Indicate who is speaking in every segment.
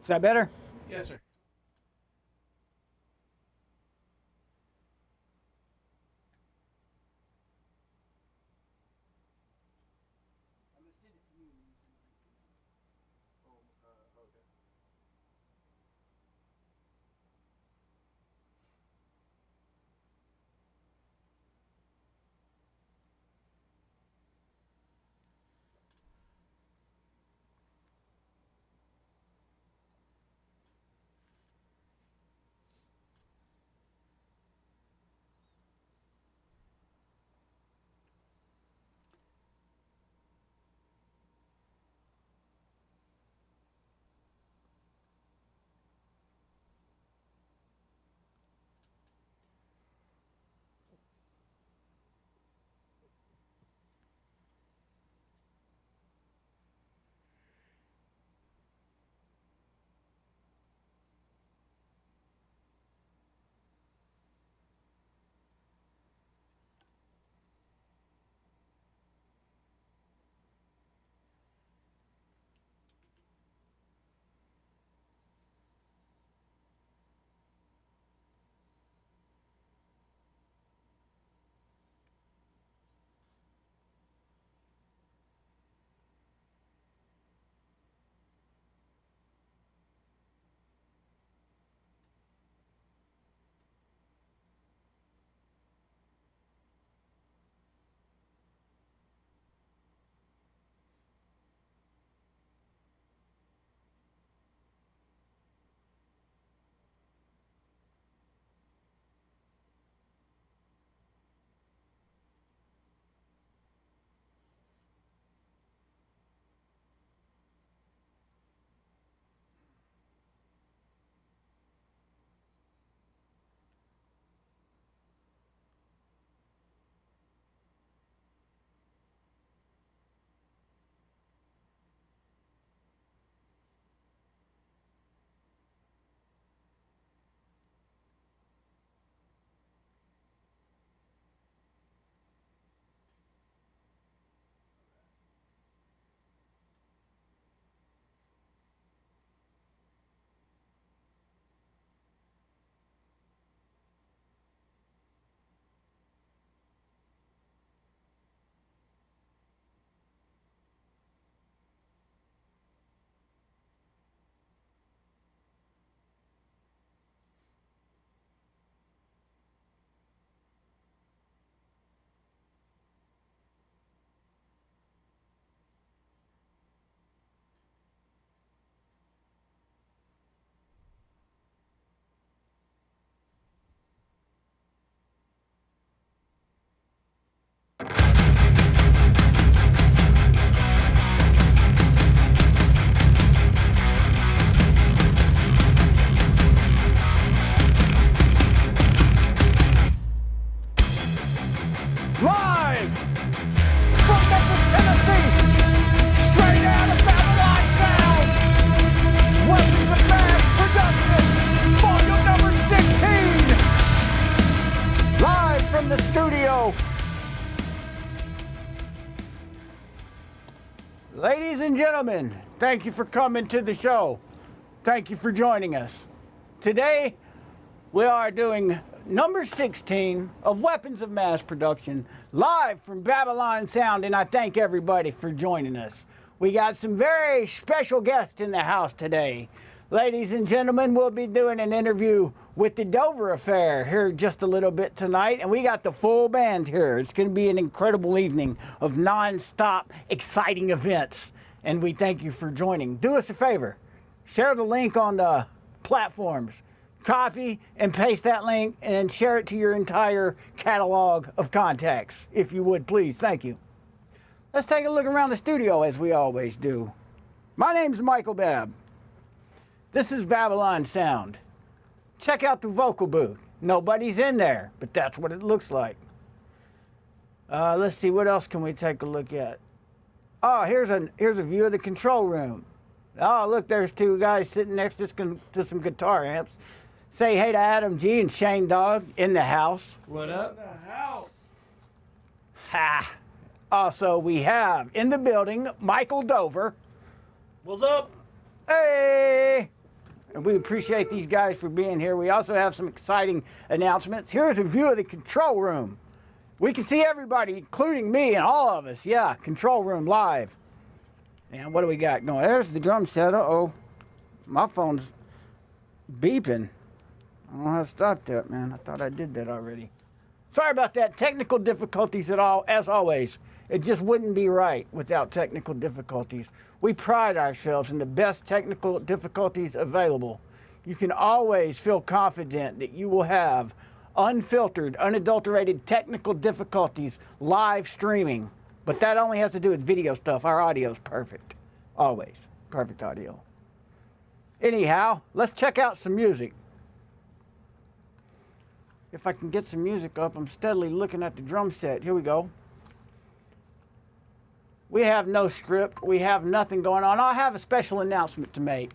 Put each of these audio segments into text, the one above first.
Speaker 1: Is that better?
Speaker 2: Yes, sir.
Speaker 1: Live from Memphis, Tennessee, straight out of Babbylon Sound. Weapons of Mass Production, volume number 16. Live from the studio. Ladies and gentlemen, thank you for coming to the show. Thank you for joining us. Today, we are doing number 16 of Weapons of Mass Production, live from Babbylon Sound, and I thank everybody for joining us. We got some very special guests in the house today. Ladies and gentlemen, we'll be doing an interview with the Dover Affair here just a little bit tonight, and we got the full band here. It's going to be an incredible evening of non-stop, exciting events, and we thank you for joining. Do us a favor, share the link on the platforms. Copy and paste that link and share it to your entire catalog of contacts, if you would, please. Thank you. Let's take a look around the studio as we always do. My name's Michael Babb. This is Babbylon Sound. Check out the vocal booth. Nobody's in there, but that's what it looks like. Let's see, what else can we take a look at? Oh, here's a view of the control room. Oh, look, there's two guys sitting next to some guitar amps. Say hey to Adam G and Shane Dog in the house.
Speaker 2: What up? In the house.
Speaker 1: Ha! Also, we have in the building Michael Dover.
Speaker 2: What's up?
Speaker 1: Hey! and we appreciate these guys for being here. We also have some exciting announcements. Here's a view of the control room. We can see everybody, including me and all of us. Yeah, control room live. And what do we got going? There's the drum set. Uh-oh. My phone's beeping. I don't know how to stop that, man. I thought I did that already. Sorry about that. Technical difficulties at all, as always. It just wouldn't be right without technical difficulties. We pride ourselves in the best technical difficulties available. You can always feel confident that you will have unfiltered, unadulterated technical difficulties live streaming. But that only has to do with video stuff. Our audio's perfect. Always. Perfect audio. Anyhow, let's check out some music. If I can get some music up, I'm steadily looking at the drum set. Here we go. We have no script. We have nothing going on. I have a special announcement to make.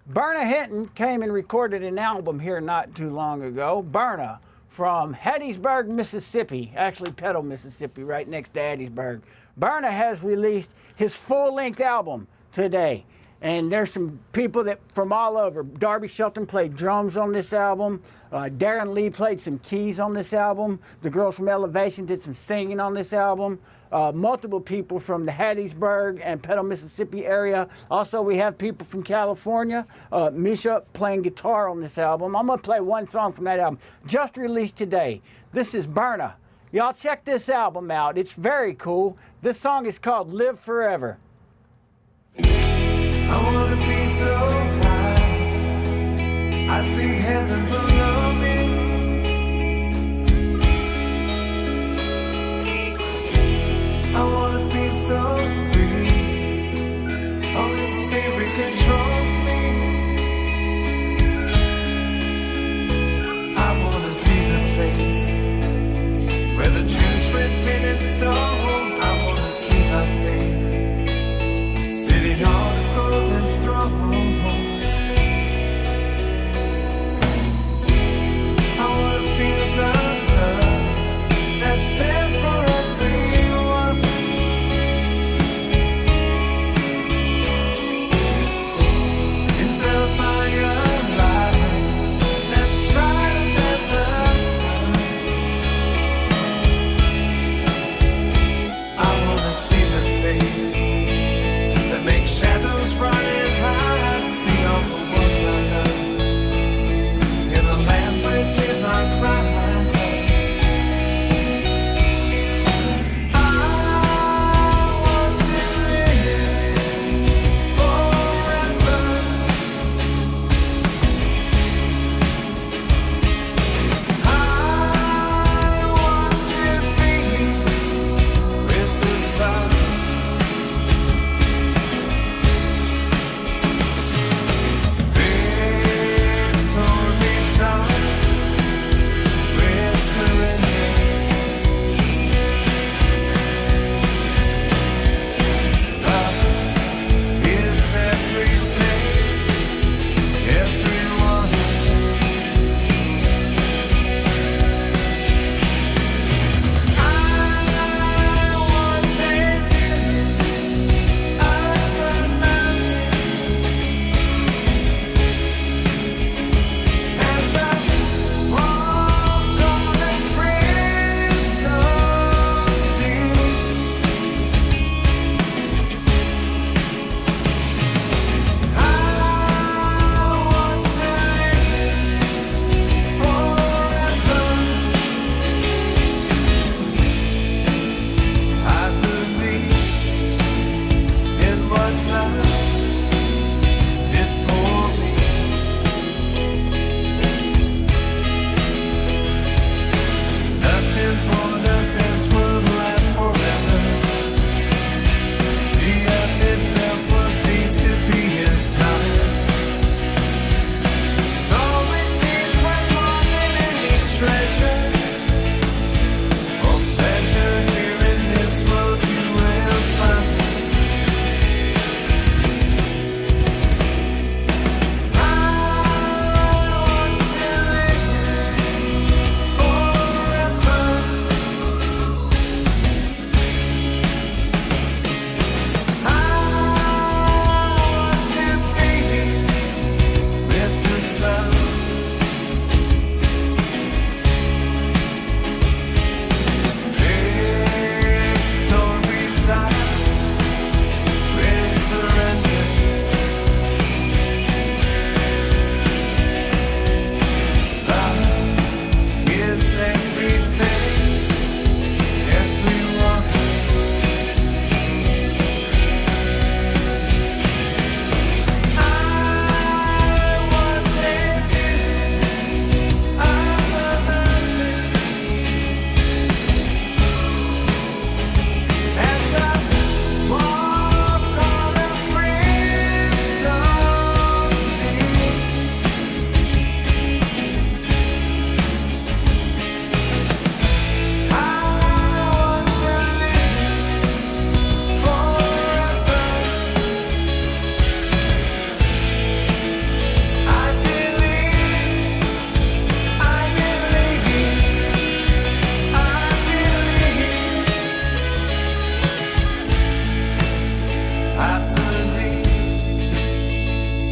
Speaker 1: Berna Hinton came and recorded an album here not too long ago. Berna from Hattiesburg, Mississippi. Actually, Petal, Mississippi, right next to Hattiesburg. Berna has released his full-length album today. And there's some people that from all over. Darby Shelton played drums on this album. Darren Lee played some keys on this album. The girls from Elevation did some singing on this album. Multiple people from the Hattiesburg and Petal, Mississippi area. Also, we have people from California. Misha playing guitar on this album. I'm going to play one song from that album. Just released today. This is Berna. Y'all check this album out. It's very cool. This song is called Live Forever.
Speaker 3: I wanna be so high, I see heaven below me. I wanna be so free, Holy Spirit controls me. I wanna see the place where the truth's written in stone. I wanna see my faith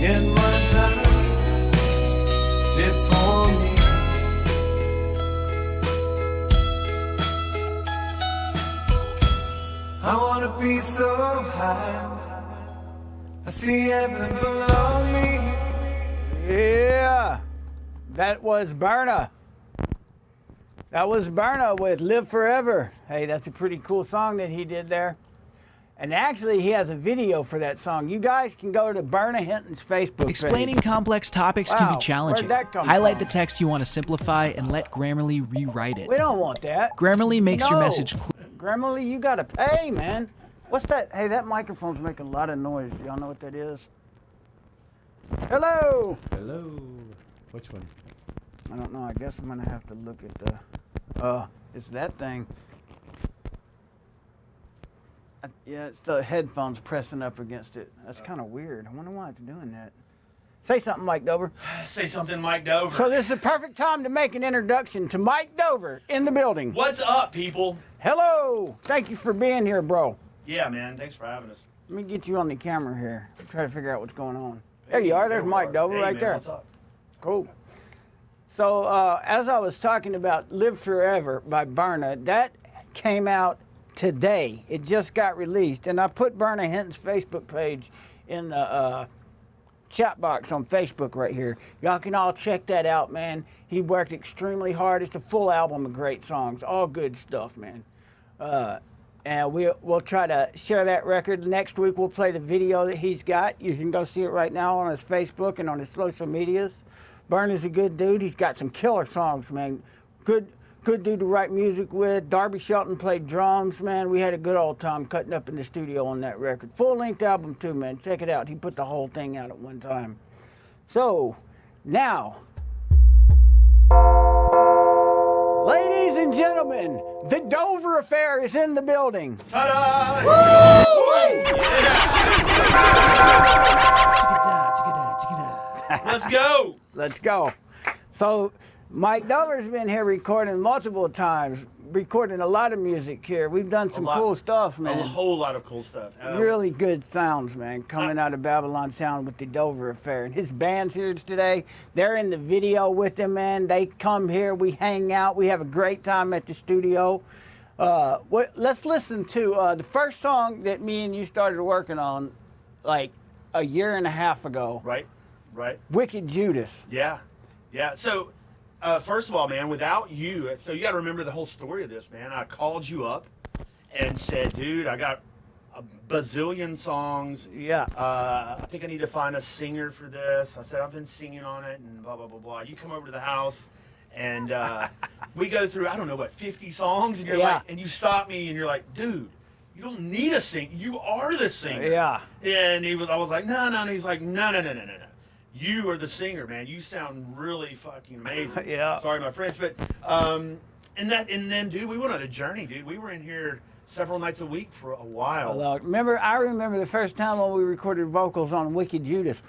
Speaker 3: in what love did for me. I wanna be so high, I see heaven below me.
Speaker 1: Yeah, that was Burna. That was Burna with Live Forever. Hey, that's a pretty cool song that he did there. And actually, he has a video for that song. You guys can go to Burna Hinton's Facebook
Speaker 4: Explaining
Speaker 1: page.
Speaker 4: complex topics can
Speaker 1: Wow,
Speaker 4: be challenging.
Speaker 1: where'd that come
Speaker 4: Highlight
Speaker 1: from?
Speaker 4: the text you want to simplify and let Grammarly rewrite it.
Speaker 1: We don't want that.
Speaker 4: Grammarly makes your
Speaker 1: No.
Speaker 4: message clear.
Speaker 1: Grammarly, you gotta pay, man. What's that? Hey, that microphone's making a lot of noise. Y'all know what that is? Hello.
Speaker 2: Hello. Which one?
Speaker 1: I don't know. I guess I'm gonna have to look at the. It's that thing. Yeah, it's the headphones pressing up against it. That's kind of weird. I wonder why it's doing that. Say something, Mike Dover.
Speaker 2: Say something, Mike Dover.
Speaker 1: So this is the perfect time to make an introduction to Mike Dover in the building.
Speaker 2: What's up, people?
Speaker 1: Hello. Thank you for being here, bro.
Speaker 2: Yeah, man. Thanks for having us.
Speaker 1: Let me get you on the camera here. Try to figure out what's going on. There you are. There's Mike Dover
Speaker 2: Hey,
Speaker 1: right
Speaker 2: man,
Speaker 1: there.
Speaker 2: What's up?
Speaker 1: Cool. So as I was talking about Live Forever by Burna, that came out today. It just got released. And I put Burna Hinton's Facebook page in the chat box on Facebook right here. Y'all can all check that out, man. He worked extremely hard. It's a full album of great songs. All good stuff, man. And we'll try to share that record. Next week we'll play the video that he's got. You can go see it right now on his Facebook and on his social medias. Burna's a good dude. He's got some killer songs, man. Good dude to write music with. Darby Shelton played drums, man. We had a good old time cutting up in the studio on that record. Full-length album too, man. Check it out. He put the whole thing out at one time. So, now, ladies and gentlemen, the Dover Affair is in the building.
Speaker 2: Ta-da! Yeah! Let's go.
Speaker 1: Let's go. So, Mike Dover's been here recording multiple times, recording a lot of music here. We've done some cool stuff, man.
Speaker 2: A whole lot of cool stuff.
Speaker 1: Really good sounds, man, coming out of Babbylon Sound with the Dover Affair. And his band's here today. They're in the video with him, man. They come here, we hang out, we have a great time at the studio. Let's listen to the first song that me and you started working on like a year and a half ago.
Speaker 2: Right.
Speaker 1: Wicked Judas.
Speaker 2: Yeah. So, first of all, man, without you, so you got to remember the whole story of this, man. I called you up and said, dude, I got a bazillion songs.
Speaker 1: Yeah.
Speaker 2: I think I need to find a singer for this. I said, I've been singing on it and blah, blah, blah, blah. You come over to the house and we go through, I don't know, 50 songs? And you're like, and you stop me and you're like, dude, you don't need a singer. You are the singer.
Speaker 1: Yeah.
Speaker 2: And I was like, no. And he's like, no. You are the singer, man. You sound really fucking amazing.
Speaker 1: Yeah.
Speaker 2: Sorry, my French, but and then, dude, we went on a journey, dude. We were in here several nights a week for a while.
Speaker 1: I remember the first time when we recorded vocals on Wicked Judas.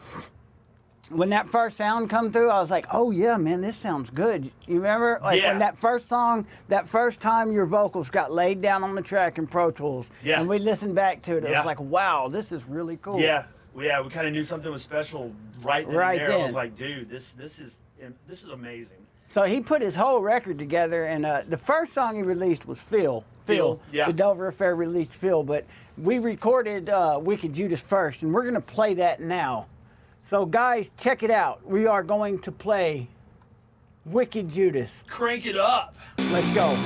Speaker 1: When that first sound come through, I was like, oh yeah, man, this sounds good. You remember? Like when that first song, that first time your vocals got laid down on the track in Pro Tools. Yeah. And we listened back to it. It was like, wow, this is really cool.
Speaker 2: Yeah. We kind of knew something was special right then and there. I was like, dude, this is amazing.
Speaker 1: So he put his whole record together, and the first song he released was Phil.
Speaker 2: Yeah.
Speaker 1: The Dover Affair released Phil, but we recorded Wicked Judas first, and we're going to play that now. So guys, check it out. We are going to play Wicked Judas.
Speaker 2: Crank it up.
Speaker 1: Let's go.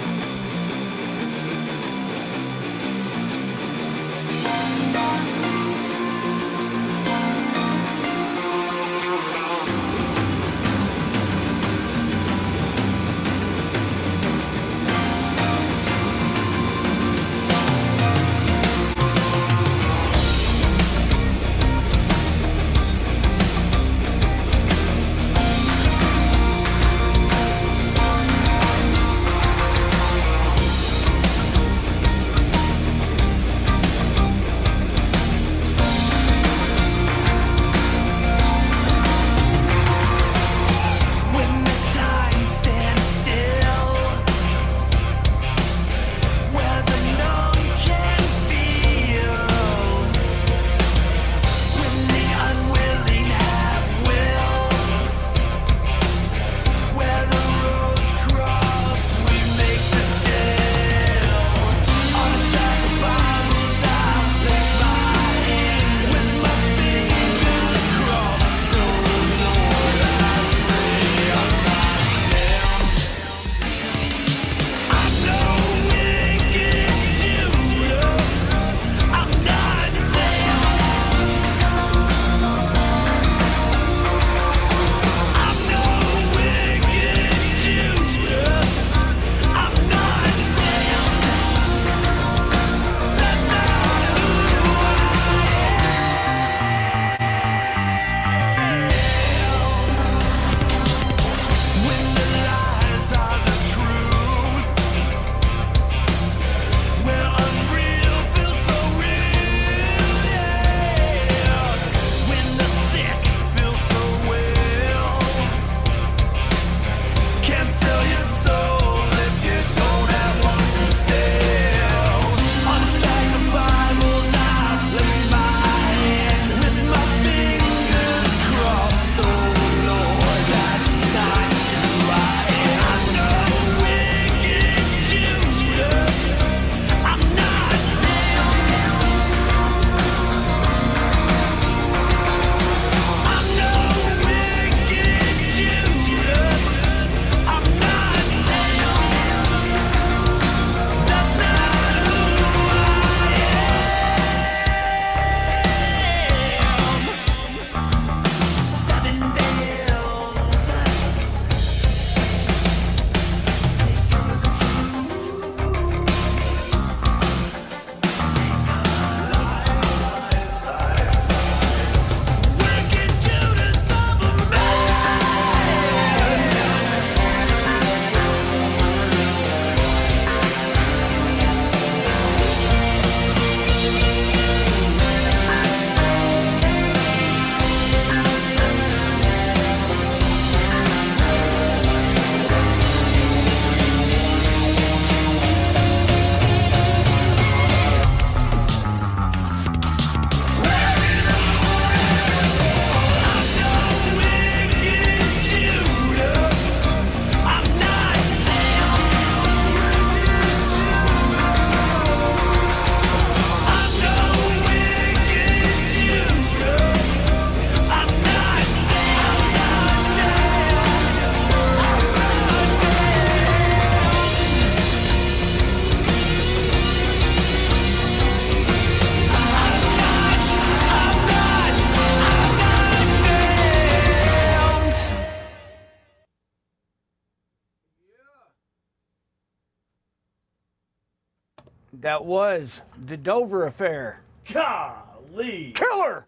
Speaker 1: That was the Dover Affair.
Speaker 2: Golly.
Speaker 1: Killer!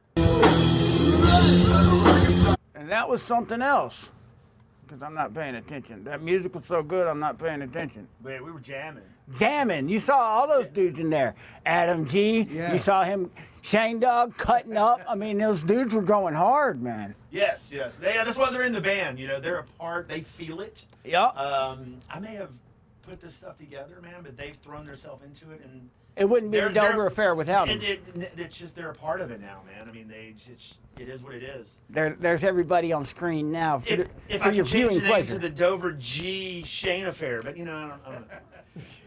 Speaker 1: And that was something else. Because I'm not paying attention. That music was so good, I'm not paying attention.
Speaker 2: Man, we were jamming.
Speaker 1: Jamming. You saw all those dudes in there. Adam G.
Speaker 5: Yeah.
Speaker 1: You saw him, Shane Dog, cutting up. I mean, those dudes were going hard, man.
Speaker 2: Yes. Yeah, that's why they're in the band. You know, they're a part. They feel it.
Speaker 1: Yep.
Speaker 2: I may have put this stuff together, man, but they've thrown themselves into it, and
Speaker 1: It wouldn't be the Dover Affair without them.
Speaker 2: it's just they're a part of it now, man. I mean, it is what it is.
Speaker 1: There's everybody on screen now for,
Speaker 2: If
Speaker 1: for
Speaker 2: I
Speaker 1: your
Speaker 2: could change
Speaker 1: viewing
Speaker 2: the name
Speaker 1: pleasure.
Speaker 2: to the Dover G Shane Affair, but you know, I don't know.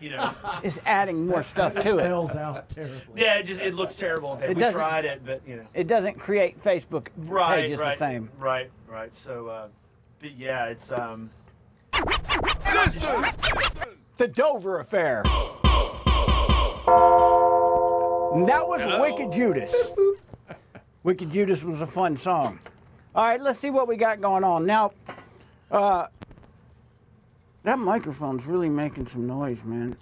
Speaker 2: You know,
Speaker 1: It's adding more stuff to it.
Speaker 5: Spells out terribly.
Speaker 2: yeah, it looks terrible. on paper.
Speaker 1: It
Speaker 2: We
Speaker 1: doesn't-
Speaker 2: tried it, but you know,
Speaker 1: It doesn't create Facebook pages
Speaker 2: right,
Speaker 1: the same.
Speaker 2: right. So, but yeah, it's
Speaker 1: The Dover Affair. And that was Wicked Judas. Wicked Judas was a fun song. All right, let's see what we got going on. Now, that microphone's really making some noise, man.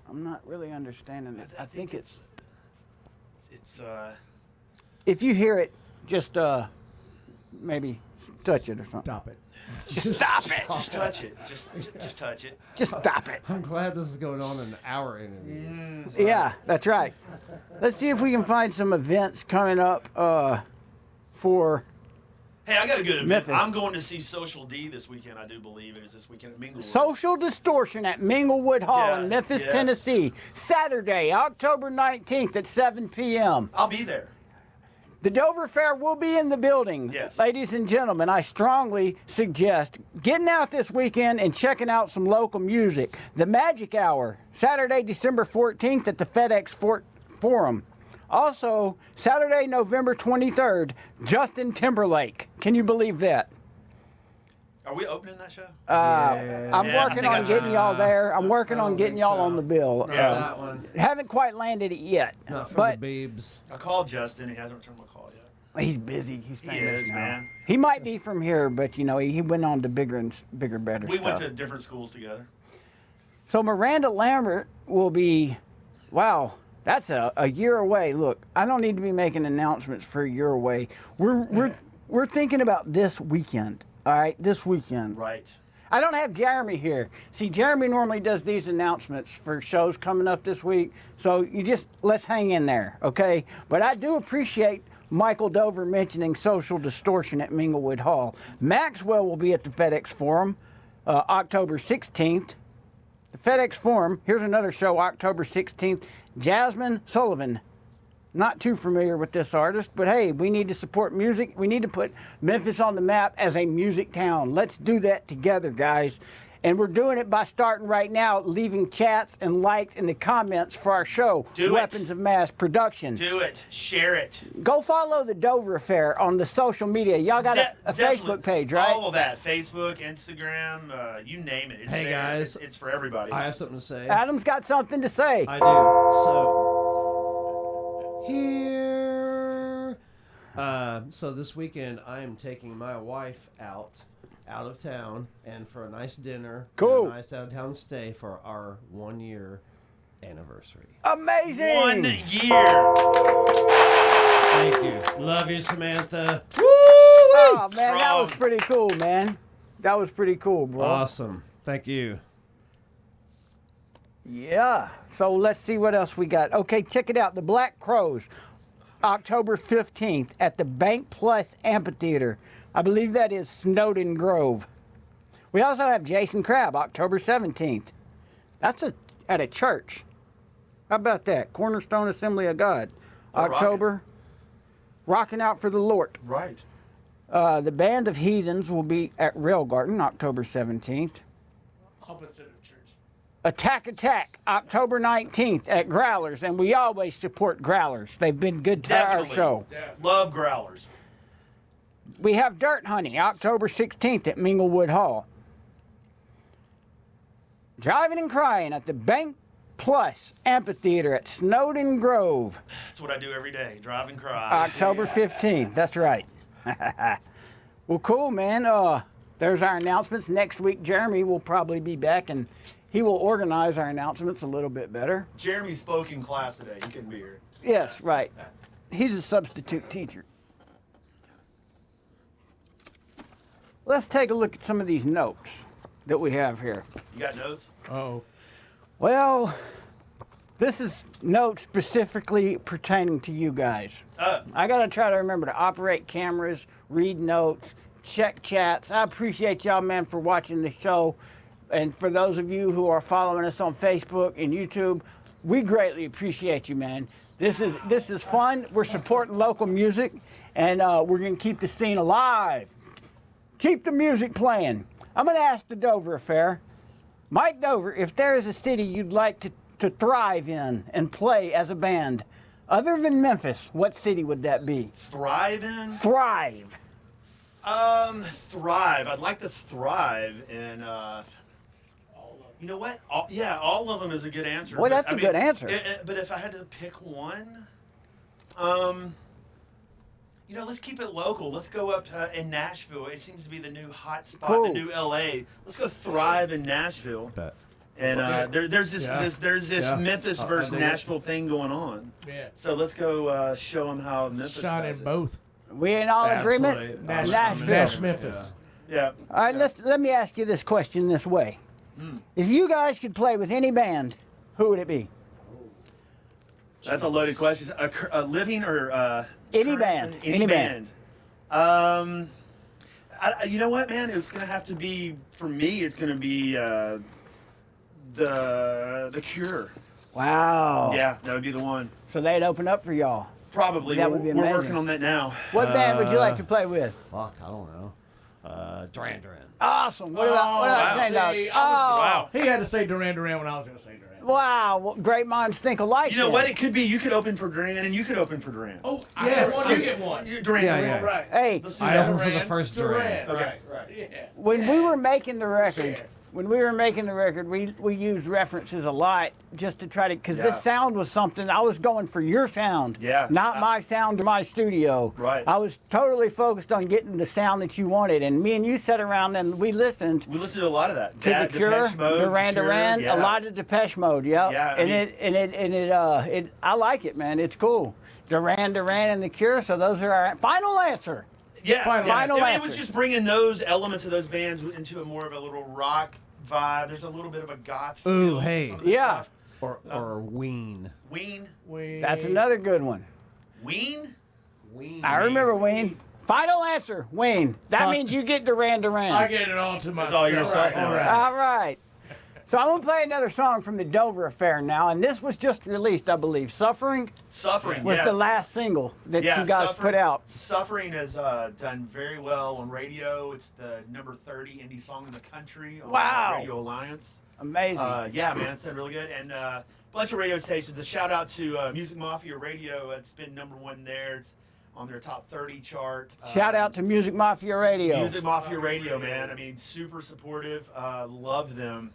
Speaker 1: I'm not really understanding it. I think it's... If you hear it, just maybe touch it or something.
Speaker 5: Stop it.
Speaker 1: Stop it.
Speaker 2: just touch it. Just touch it.
Speaker 1: Just stop it.
Speaker 5: I'm glad this is going on in our interview.
Speaker 1: Yeah, that's right. Let's see if we can find some events coming up for...
Speaker 2: Hey, I got a good event.
Speaker 1: Memphis.
Speaker 2: I'm going to see Social D this weekend. I do believe it is this weekend at Minglewood.
Speaker 1: Social Distortion at Minglewood Hall
Speaker 2: Yeah,
Speaker 1: in Memphis,
Speaker 2: yes.
Speaker 1: Tennessee. Saturday, October 19th at 7 p.m.
Speaker 2: I'll be there.
Speaker 1: The Dover Fair will be in the building.
Speaker 2: Yes.
Speaker 1: Ladies and gentlemen, I strongly suggest getting out this weekend and checking out some local music. The Magic Hour, Saturday, December 14th at the FedEx Forum. Also, Saturday, November 23rd, Justin Timberlake. Can you believe that?
Speaker 2: Are we opening that show?
Speaker 1: I'm
Speaker 2: Yeah, I
Speaker 1: working
Speaker 2: think
Speaker 1: on
Speaker 2: I-
Speaker 1: getting y'all there. I'm working
Speaker 5: I
Speaker 1: on
Speaker 5: don't
Speaker 1: getting
Speaker 5: think
Speaker 1: y'all
Speaker 5: so.
Speaker 1: on the bill.
Speaker 2: Yeah.
Speaker 5: That one.
Speaker 1: Haven't quite landed it yet.
Speaker 5: Not for
Speaker 1: but
Speaker 5: the Beebs.
Speaker 2: I called Justin. He hasn't returned my call yet.
Speaker 1: he's busy. He's famous
Speaker 2: is,
Speaker 1: now.
Speaker 2: man.
Speaker 1: He might be from here, but you know he went on to bigger, better
Speaker 2: We
Speaker 1: stuff.
Speaker 2: went to different schools together.
Speaker 1: So Miranda Lambert will be, wow, that's a year away. Look, I don't need to be making announcements for a year away. We're thinking about this weekend. All right, this weekend.
Speaker 2: Right.
Speaker 1: I don't have Jeremy here. See, Jeremy normally does these announcements for shows coming up this week. So let's hang in there, okay? But I do appreciate Michael Dover mentioning Social Distortion at Minglewood Hall. Maxwell will be at the FedEx Forum October 16th. The FedEx Forum, here's another show, October 16th. Jasmine Sullivan. Not too familiar with this artist, but hey, we need to support music. We need to put Memphis on the map as a music town. Let's do that together, guys. And we're doing it by starting right now, leaving chats and likes in the comments for our show,
Speaker 2: Do it.
Speaker 1: Weapons of Mass Production.
Speaker 2: Do it. Share it.
Speaker 1: Go follow the Dover Affair on the social media. Y'all got a
Speaker 2: Definitely.
Speaker 1: Facebook page, right?
Speaker 2: All of that. Facebook, Instagram, you name it. It's
Speaker 5: Hey,
Speaker 2: there.
Speaker 5: guys.
Speaker 2: It's for everybody.
Speaker 5: I have something to say.
Speaker 1: Adam's got something to say.
Speaker 5: I do. So here. So this weekend I am taking my wife out of town and for a nice dinner.
Speaker 1: Cool.
Speaker 5: And a nice out of town stay for our 1 year anniversary.
Speaker 1: Amazing.
Speaker 2: 1 year.
Speaker 5: Thank you. Love you, Samantha.
Speaker 1: Oh, man, that was
Speaker 2: Strong.
Speaker 1: pretty cool, man. That was pretty cool, bro.
Speaker 5: Awesome. Thank you.
Speaker 1: Yeah. So let's see what else we got. Okay, check it out. The Black Crows, October 15th at the Bank Plus Amphitheater. I believe that is Snowden Grove. We also have Jason Crabb, October 17th. That's at a church. How about that? Cornerstone Assembly of God.
Speaker 2: Oh,
Speaker 1: October. Rocking out for the Lord.
Speaker 2: Right.
Speaker 1: The Band of Heathens will be at Rail Garden, October 17th.
Speaker 6: Opposite of church.
Speaker 1: Attack, October 19th at Growlers, and we always support Growlers. They've been good to
Speaker 2: Definitely.
Speaker 1: our show.
Speaker 2: Love growlers.
Speaker 1: We have Dirt Honey, October 16th at Minglewood Hall. Driving and Crying at the Bank Plus Amphitheater at Snowden Grove,
Speaker 2: That's what I do every day. Drive and cry.
Speaker 1: October 15th. That's right. Well, cool, man. there's our announcements. Next week, Jeremy will probably be back, and he will organize our announcements a little bit better.
Speaker 2: Jeremy spoke in class today. He couldn't be here.
Speaker 1: Yes, right. He's a substitute teacher. Let's take a look at some of these notes that we have here.
Speaker 2: You got notes?
Speaker 6: Oh.
Speaker 1: Well, this is notes specifically pertaining to you guys. I got to try to remember to operate cameras, read notes, check chats. I appreciate y'all, man, for watching the show. And for those of you who are following us on Facebook and YouTube, we greatly appreciate you, man. This is fun. We're supporting local music, and we're going to keep the scene alive. Keep the music playing. I'm going to ask the Dover Affair. Mike Dover, if there is a city you'd like to thrive in and play as a band, other than Memphis, what city would that be?
Speaker 2: Thrive in?
Speaker 1: Thrive.
Speaker 2: Thrive. I'd like to thrive in, you know what? All of them is a good answer.
Speaker 1: Boy, that's a good answer.
Speaker 2: But if I had to pick one, you know, let's keep it local. Let's go up in Nashville. It seems to be the new hot spot,
Speaker 1: Cool.
Speaker 2: the new LA. Let's go thrive in Nashville.
Speaker 5: Bet.
Speaker 2: And there's this
Speaker 5: Yeah.
Speaker 2: Memphis
Speaker 5: I
Speaker 2: versus
Speaker 5: dig it.
Speaker 2: Nashville thing going on.
Speaker 6: Yeah.
Speaker 2: So let's go show them how Memphis
Speaker 6: Shot
Speaker 2: does
Speaker 6: in
Speaker 2: it.
Speaker 6: both.
Speaker 1: We in all agreement?
Speaker 5: Absolutely.
Speaker 1: Nashville.
Speaker 6: Nash Memphis.
Speaker 2: Yeah.
Speaker 1: All right, let me ask you this question this way. If you guys could play with any band, who would it be?
Speaker 2: That's a loaded question. A living or
Speaker 1: Any
Speaker 2: current?
Speaker 1: band.
Speaker 2: Any
Speaker 1: Any
Speaker 2: band. You know what, man? It's gonna have to be for me. It's gonna be the Cure.
Speaker 1: Wow.
Speaker 2: Yeah, that would be the one.
Speaker 1: So they'd open up for y'all.
Speaker 2: Probably.
Speaker 1: That would be
Speaker 2: We're
Speaker 1: amazing.
Speaker 2: working on that now.
Speaker 1: What band would you like to play with?
Speaker 5: Fuck, I don't know. Duran Duran.
Speaker 1: Awesome. What about
Speaker 2: wow.
Speaker 1: saying now?
Speaker 6: See,
Speaker 2: Wow.
Speaker 6: He had to say Duran Duran when I was going to say Duran.
Speaker 1: Wow. Well, great minds think alike.
Speaker 2: You know
Speaker 1: then.
Speaker 2: what? It could be you could open for Duran and you could open for Duran.
Speaker 6: Oh, I
Speaker 5: Yes.
Speaker 6: get one, you get one.
Speaker 2: Duran.
Speaker 5: Yeah,
Speaker 2: Duran.
Speaker 5: yeah.
Speaker 6: Right.
Speaker 1: Hey,
Speaker 2: Let's do
Speaker 5: I
Speaker 2: that.
Speaker 5: opened for the first Duran.
Speaker 2: Okay.
Speaker 6: Right. Yeah.
Speaker 1: when we were making the record,
Speaker 6: Share.
Speaker 1: we used references a lot just to try to, because
Speaker 2: Yeah.
Speaker 1: this sound was something, I was going for your sound,
Speaker 2: Yeah.
Speaker 1: not my sound or my studio.
Speaker 2: Right.
Speaker 1: I was totally focused on getting the sound that you wanted, and me and you sat around and we listened
Speaker 2: We listened to a lot of that.
Speaker 1: to The Cure,
Speaker 2: Depeche Mode,
Speaker 1: Duran
Speaker 2: The Cure,
Speaker 1: Duran,
Speaker 2: yeah.
Speaker 1: a lot of Depeche Mode, yeah.
Speaker 2: Yeah, I
Speaker 1: And I like it, man. It's cool. Duran Duran and The Cure, so those are our final answer.
Speaker 2: Yeah,
Speaker 1: Final
Speaker 2: It
Speaker 1: answer.
Speaker 2: was just bringing those elements of those bands into a more of a little rock vibe. There's a little bit of a goth feel.
Speaker 5: Ooh,
Speaker 2: to
Speaker 5: hey.
Speaker 2: some of the
Speaker 1: Yeah.
Speaker 2: stuff.
Speaker 5: Or Ween.
Speaker 2: Ween.
Speaker 1: That's another good one.
Speaker 2: Ween?
Speaker 5: Ween.
Speaker 1: I remember Wayne. Final answer, Wayne. That
Speaker 5: Fuck.
Speaker 1: means you get Duran Duran.
Speaker 6: I get it all to myself.
Speaker 2: all yourself now.
Speaker 6: All right.
Speaker 1: All right. So I'm gonna play another song from the Dover Affair now, and this was just released, I believe. Suffering
Speaker 2: Suffering,
Speaker 1: was
Speaker 2: yeah.
Speaker 1: the last single that
Speaker 2: Yeah,
Speaker 1: you guys
Speaker 2: Suffering-
Speaker 1: put out.
Speaker 2: Suffering has done very well on radio. It's the number 30 indie song in the country on
Speaker 1: Wow.
Speaker 2: Radio Alliance.
Speaker 1: Amazing.
Speaker 2: Yeah, man, it's done really good. And a bunch of radio stations. A shout out to Music Mafia Radio. It's been number one there. It's on their top 30 chart.
Speaker 1: Shout out to Music Mafia Radio.
Speaker 2: Music Mafia Radio, man. I mean, super supportive. Love them.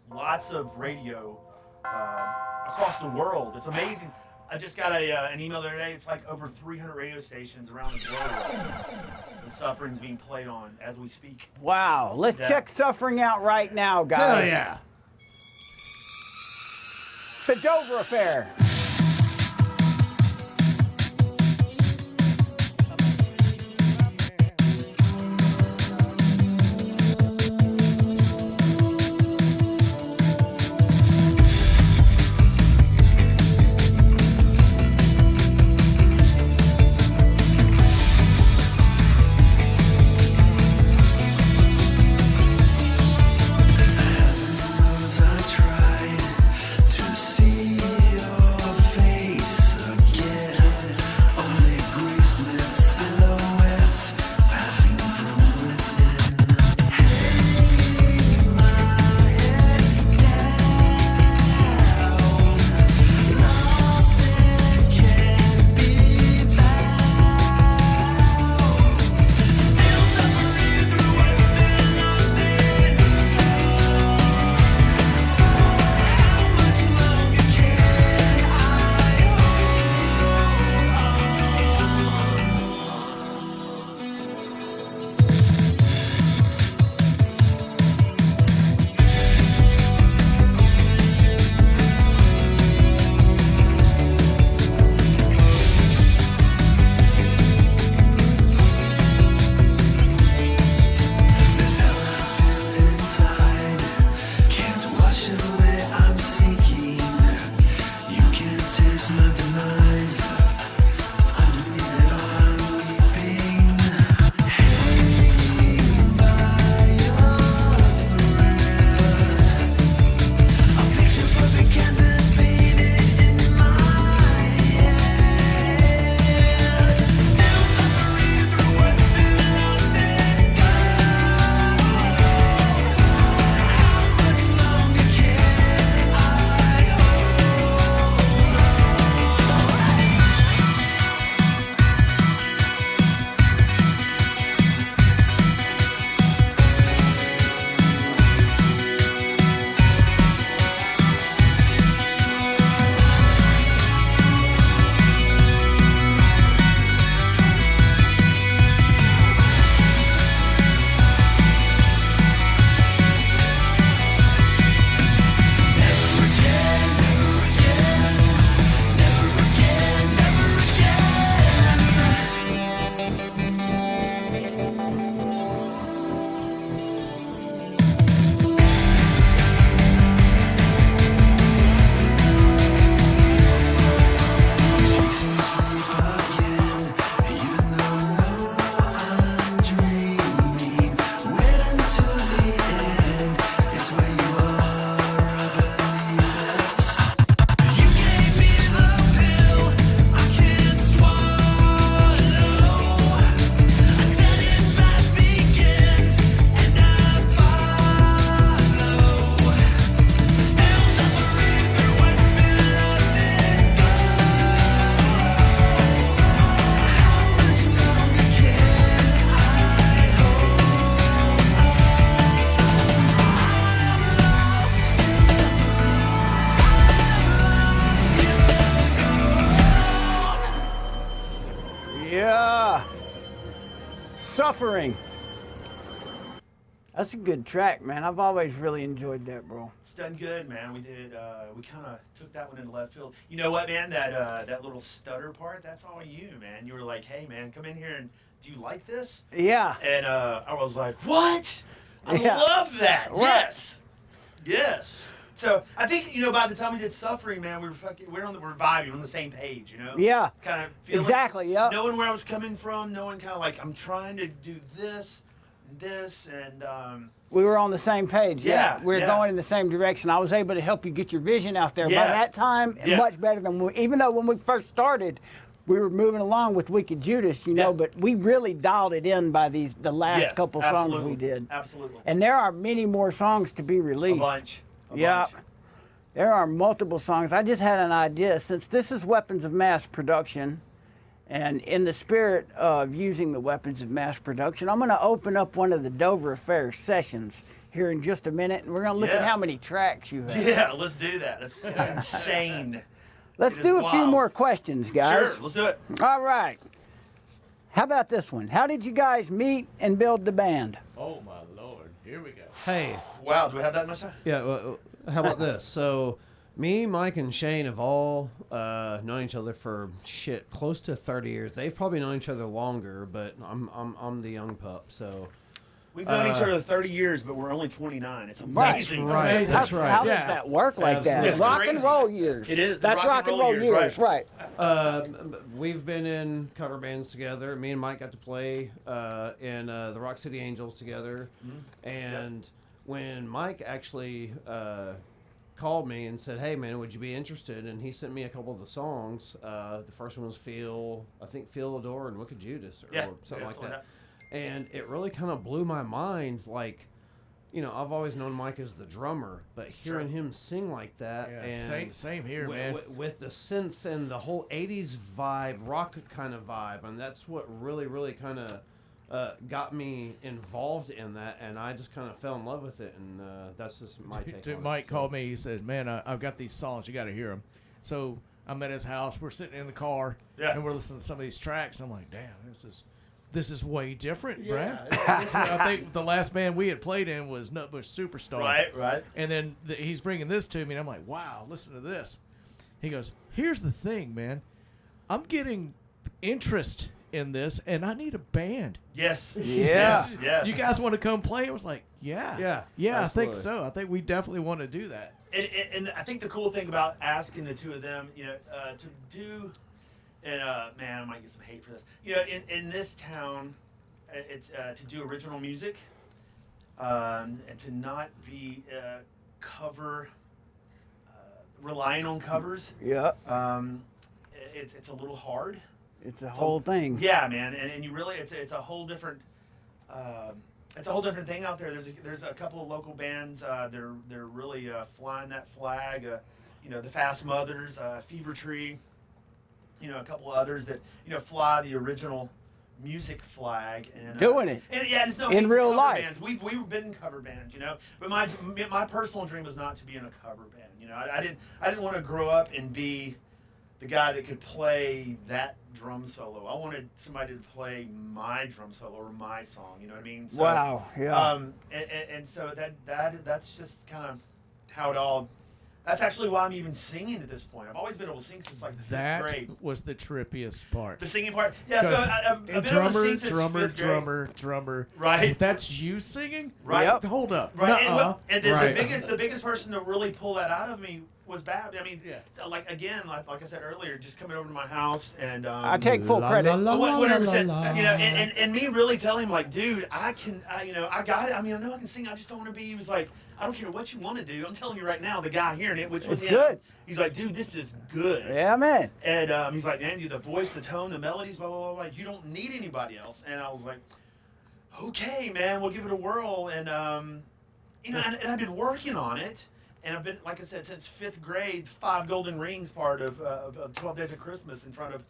Speaker 2: Lots of radio across the world. It's amazing. I just got an email the other day. It's like over 300 radio stations around the globe. The Suffering's being played on as we speak.
Speaker 1: Wow. Let's
Speaker 2: Yeah.
Speaker 1: check Suffering out right now, guys.
Speaker 5: Hell yeah.
Speaker 1: The Dover Affair.
Speaker 3: I tried to see your
Speaker 1: Suffering. That's a good track, man. I've always really enjoyed that, bro.
Speaker 2: It's done good, man. We did. We kind of took that one into left field. You know what, man? That little stutter part, that's all you, man. You were like, hey, man, come in here and do you like this?
Speaker 1: Yeah.
Speaker 2: And I was like, what? I
Speaker 1: Yeah.
Speaker 2: love that.
Speaker 1: Right.
Speaker 2: Yes. Yes. So I think, by the time we did Suffering, man, we're vibing on the same page,
Speaker 1: Yeah.
Speaker 2: Kind of feeling.
Speaker 1: Exactly, yep.
Speaker 2: Knowing where I was coming from, knowing kind of like, I'm trying to do this, and
Speaker 1: We were on the same page.
Speaker 2: Yeah,
Speaker 1: We were
Speaker 2: yeah.
Speaker 1: going in the same direction. I was able to help you get your vision out there. By
Speaker 2: Yeah.
Speaker 1: that time,
Speaker 2: Yeah.
Speaker 1: much better than even though when we first started, we were moving along with Wicked Judas,
Speaker 2: Yeah.
Speaker 1: but we really dialed it in by the last
Speaker 2: yes,
Speaker 1: couple
Speaker 2: absolutely.
Speaker 1: songs we did.
Speaker 2: Absolutely.
Speaker 1: And there are many more songs to be
Speaker 2: A
Speaker 1: released.
Speaker 2: bunch. A
Speaker 1: Yeah.
Speaker 2: bunch.
Speaker 1: There are multiple songs. I just had an idea. Since this is weapons of mass production, and in the spirit of using the weapons of mass production, I'm going to open up one of the Dover Affair sessions here in just a minute, and we're going to look at
Speaker 2: Yeah.
Speaker 1: how many tracks you have.
Speaker 2: Yeah, let's do that. That's insane.
Speaker 1: Let's
Speaker 2: It
Speaker 1: do
Speaker 2: is
Speaker 1: a few
Speaker 2: wild.
Speaker 1: more questions, guys.
Speaker 2: Sure, let's do it.
Speaker 1: All right. How about this one? How did you guys meet and build the band?
Speaker 6: Oh my lord. Here we go.
Speaker 5: Hey,
Speaker 2: Wow, do we have that much time?
Speaker 5: yeah. Well, how about this? So, me, Mike, and Shane have all known each other for close to 30 years. They've probably known each other longer, but I'm the young pup. So,
Speaker 2: We've known each other 30 years, but we're only 29. It's
Speaker 1: Right,
Speaker 2: amazing.
Speaker 5: right.
Speaker 6: Amazing.
Speaker 5: That's right.
Speaker 1: How does
Speaker 6: Yeah.
Speaker 1: that work like that?
Speaker 5: Absolutely.
Speaker 2: It's
Speaker 1: Rock and
Speaker 2: crazy.
Speaker 1: roll years.
Speaker 2: It is.
Speaker 1: That's rock and roll years, right.
Speaker 5: we've been in cover bands together. Me and Mike got to play in the Rock City Angels together. And when Mike actually called me and said, "Hey, man, would you be interested?" and he sent me a couple of the songs. The first one was Feel Adore and Wicked Judas or
Speaker 2: Yeah,
Speaker 5: something like
Speaker 2: something
Speaker 5: that. And it really kind of blew my mind. Like, I've always known Mike as the drummer, but hearing him sing like that,
Speaker 6: Yeah,
Speaker 5: and
Speaker 6: same here, man.
Speaker 5: with the synth and the whole '80s vibe, rock kind of vibe, and that's what really kind of got me involved in that, and I just kind of fell in love with it, and that's just my take.
Speaker 6: Dude,
Speaker 5: on
Speaker 6: Mike
Speaker 5: it.
Speaker 6: called me. He said, "Man, I've got these songs. You got to hear them." So I'm at his house. We're sitting in the car,
Speaker 2: Yeah.
Speaker 6: and we're listening to some of these tracks. And I'm like, "Damn, this is way different, Brad."
Speaker 5: Yeah,
Speaker 6: I think the last band we had played in was Nutbush Superstar.
Speaker 2: Right.
Speaker 6: And then he's bringing this to me, and I'm like, "Wow, listen to this." He goes, "Here's the thing, man. I'm getting interest in this, and I need a band.
Speaker 2: Yes.
Speaker 1: Yeah.
Speaker 2: Yes.
Speaker 6: You guys want to come play?" I was like, "Yeah,
Speaker 5: Yeah,
Speaker 6: I think
Speaker 5: absolutely.
Speaker 6: so. I think we definitely want to do that."
Speaker 2: And I think the cool thing about asking the two of them, to do, and man, I might get some hate for this. In this town, it's to do original music, and to not be relying on covers.
Speaker 1: Yeah,
Speaker 2: It's a little hard.
Speaker 1: it's a whole thing.
Speaker 2: Yeah, man, and you really, it's a whole different. It's a whole different thing out there. There's a couple of local bands. They're really flying that flag. The Fast Mothers, Fever Tree. A couple of others that fly the original music flag and
Speaker 1: Doing it.
Speaker 2: And yeah, it's no
Speaker 1: In
Speaker 2: hate for
Speaker 1: real
Speaker 2: cover
Speaker 1: life.
Speaker 2: Bands. We've been in cover bands, But my personal dream was not to be in a cover band. I didn't want to grow up and be the guy that could play that drum solo. I wanted somebody to play my drum solo or my song. You know what I mean? So,
Speaker 1: Wow, yeah.
Speaker 2: And so that's just kind of how it all. That's actually why I'm even singing at this point. I've always been able to sing since like the fifth
Speaker 6: That
Speaker 2: grade.
Speaker 6: was the trippiest part.
Speaker 2: The singing part, yeah. So I've been able to sing since fifth grade.
Speaker 6: drummer.
Speaker 2: Right.
Speaker 6: If that's you singing,
Speaker 2: Right.
Speaker 1: Yep.
Speaker 6: Hold up.
Speaker 2: Right,
Speaker 6: Nuh-uh.
Speaker 2: and then
Speaker 5: Right.
Speaker 2: the biggest person to really pull that out of me was Bab. I mean,
Speaker 6: Yeah.
Speaker 2: like I said earlier, just coming over to my house and
Speaker 1: I take full
Speaker 5: La,
Speaker 1: credit.
Speaker 5: la, la.
Speaker 2: 100%.
Speaker 5: la, la.
Speaker 2: And me really telling him like, dude, I got it. I mean, I know I can sing. I just don't want to be. He was like, I don't care what you want to do. I'm telling you right now, the guy hearing it, which was
Speaker 1: It's
Speaker 2: him,
Speaker 1: good.
Speaker 2: He's like, dude, this is good.
Speaker 1: Yeah, man.
Speaker 2: And he's like, man, the voice, the tone, the melodies, blah, blah, blah, blah. You don't need anybody else. And I was like, okay, man, we'll give it a whirl. And, and I've been working on it. And I've been, like I said, since fifth grade, 5 Golden Rings part of 12 Days of Christmas in front of,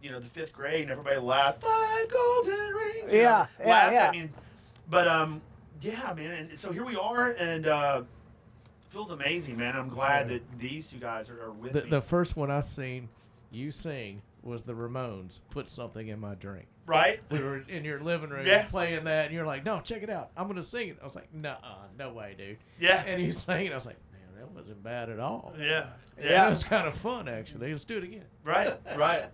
Speaker 2: the fifth grade. And everybody laughed, 5 Golden Rings.
Speaker 1: Yeah, yeah,
Speaker 2: laughed
Speaker 1: yeah.
Speaker 2: at me. But, yeah, man. And so here we are. And it feels amazing, man. I'm glad that these two guys are with me.
Speaker 6: The first one I seen you sing was the Ramones, Put Something in My Drink.
Speaker 2: Right?
Speaker 6: We were in your living room
Speaker 2: Yeah.
Speaker 6: playing that, and you're like, "No, check it out. I'm gonna sing it." I was like, "No, no way, dude."
Speaker 2: Yeah.
Speaker 6: And you sang it. I was like, "Man, that wasn't bad at all."
Speaker 2: Yeah.
Speaker 6: Yeah, it was kind of fun actually. Let's do it again.
Speaker 2: Right.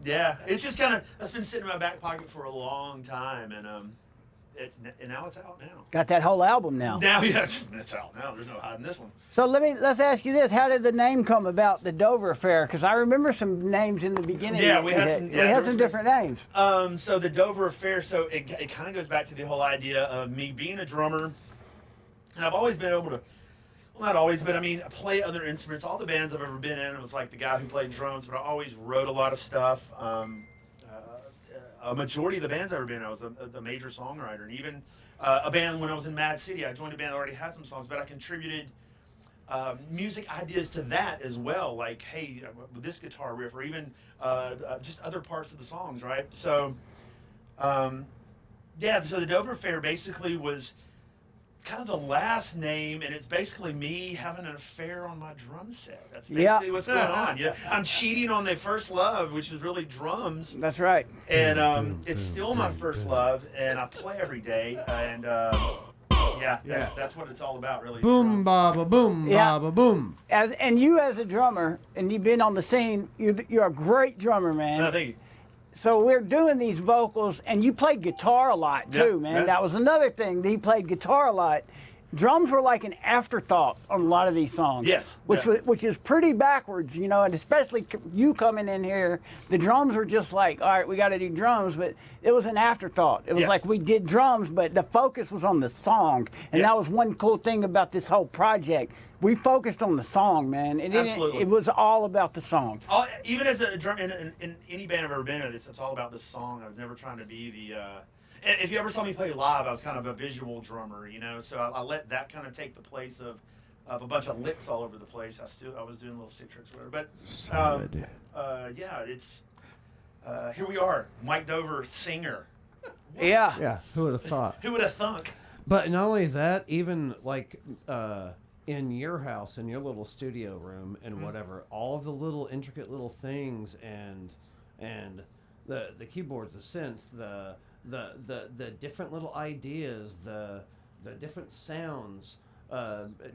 Speaker 2: Yeah. It's just kind of that's been sitting in my back pocket for a long time, and and now it's out now.
Speaker 1: Got that whole album now.
Speaker 2: Now, yeah, it's out now. There's no hiding this one.
Speaker 1: So let's ask you this: how did the name come about, the Dover Affair? Because I remember some names in the beginning.
Speaker 2: Yeah,
Speaker 1: that
Speaker 2: we had some- yeah, there was
Speaker 1: some different names.
Speaker 2: So the Dover Affair. So it kind of goes back to the whole idea of me being a drummer, and I've always been able to. Well, not always, but I mean, play other instruments. All the bands I've ever been in, it was like the guy who played drums, but I always wrote a lot of stuff. A majority of the bands I've ever been in, I was the major songwriter. And even a band when I was in Mad City, I joined a band that already had some songs, but I contributed music ideas to that as well. Like, hey, with this guitar riff, or even just other parts of the songs, right? So, yeah, so the Dover Fair basically was kind of the last name, and it's basically me having an affair on my drum set. That's basically what's going on. Yeah, I'm cheating on the first love, which is really drums,
Speaker 1: That's right.
Speaker 2: and it's still my first love, and I play every day, and yeah, that's what it's all about, really.
Speaker 5: Boom,
Speaker 2: drums.
Speaker 5: baba, boom,
Speaker 1: Yeah.
Speaker 5: baba, boom.
Speaker 1: And you as a drummer, and you've been on the scene. You're a great drummer, man.
Speaker 2: No, thank you.
Speaker 1: So we're doing these vocals, and you played guitar a lot too,
Speaker 2: Yeah,
Speaker 1: man.
Speaker 2: yeah.
Speaker 1: That was another thing. He played guitar a lot. Drums were like an afterthought on a lot of these songs.
Speaker 2: Yes,
Speaker 1: Which is pretty backwards, you know, and especially you coming in here, the drums were just like, all right, we got to do drums, but it was an afterthought. It was
Speaker 2: Yes.
Speaker 1: like we did drums, but the focus was on the song, and
Speaker 2: Yes.
Speaker 1: that was one cool thing about this whole project. We focused on the song, man.
Speaker 2: Absolutely.
Speaker 1: It was all about the song.
Speaker 2: Even as a drum in any band I've ever been in, it's all about the song. I was never trying to be the. If you ever saw me play live, I was kind of a visual drummer, you know. So I let that kind of take the place of a bunch of licks all over the place. I was doing little stick tricks, whatever. But yeah, it's here we are, Mike Dover, singer.
Speaker 1: Yeah.
Speaker 5: Yeah, who would have thought?
Speaker 2: Who would have thunk?
Speaker 5: But not only that, even like in your house, in your little studio room and whatever, all of the little intricate little things and the keyboards, the synth, the different little ideas, the different sounds,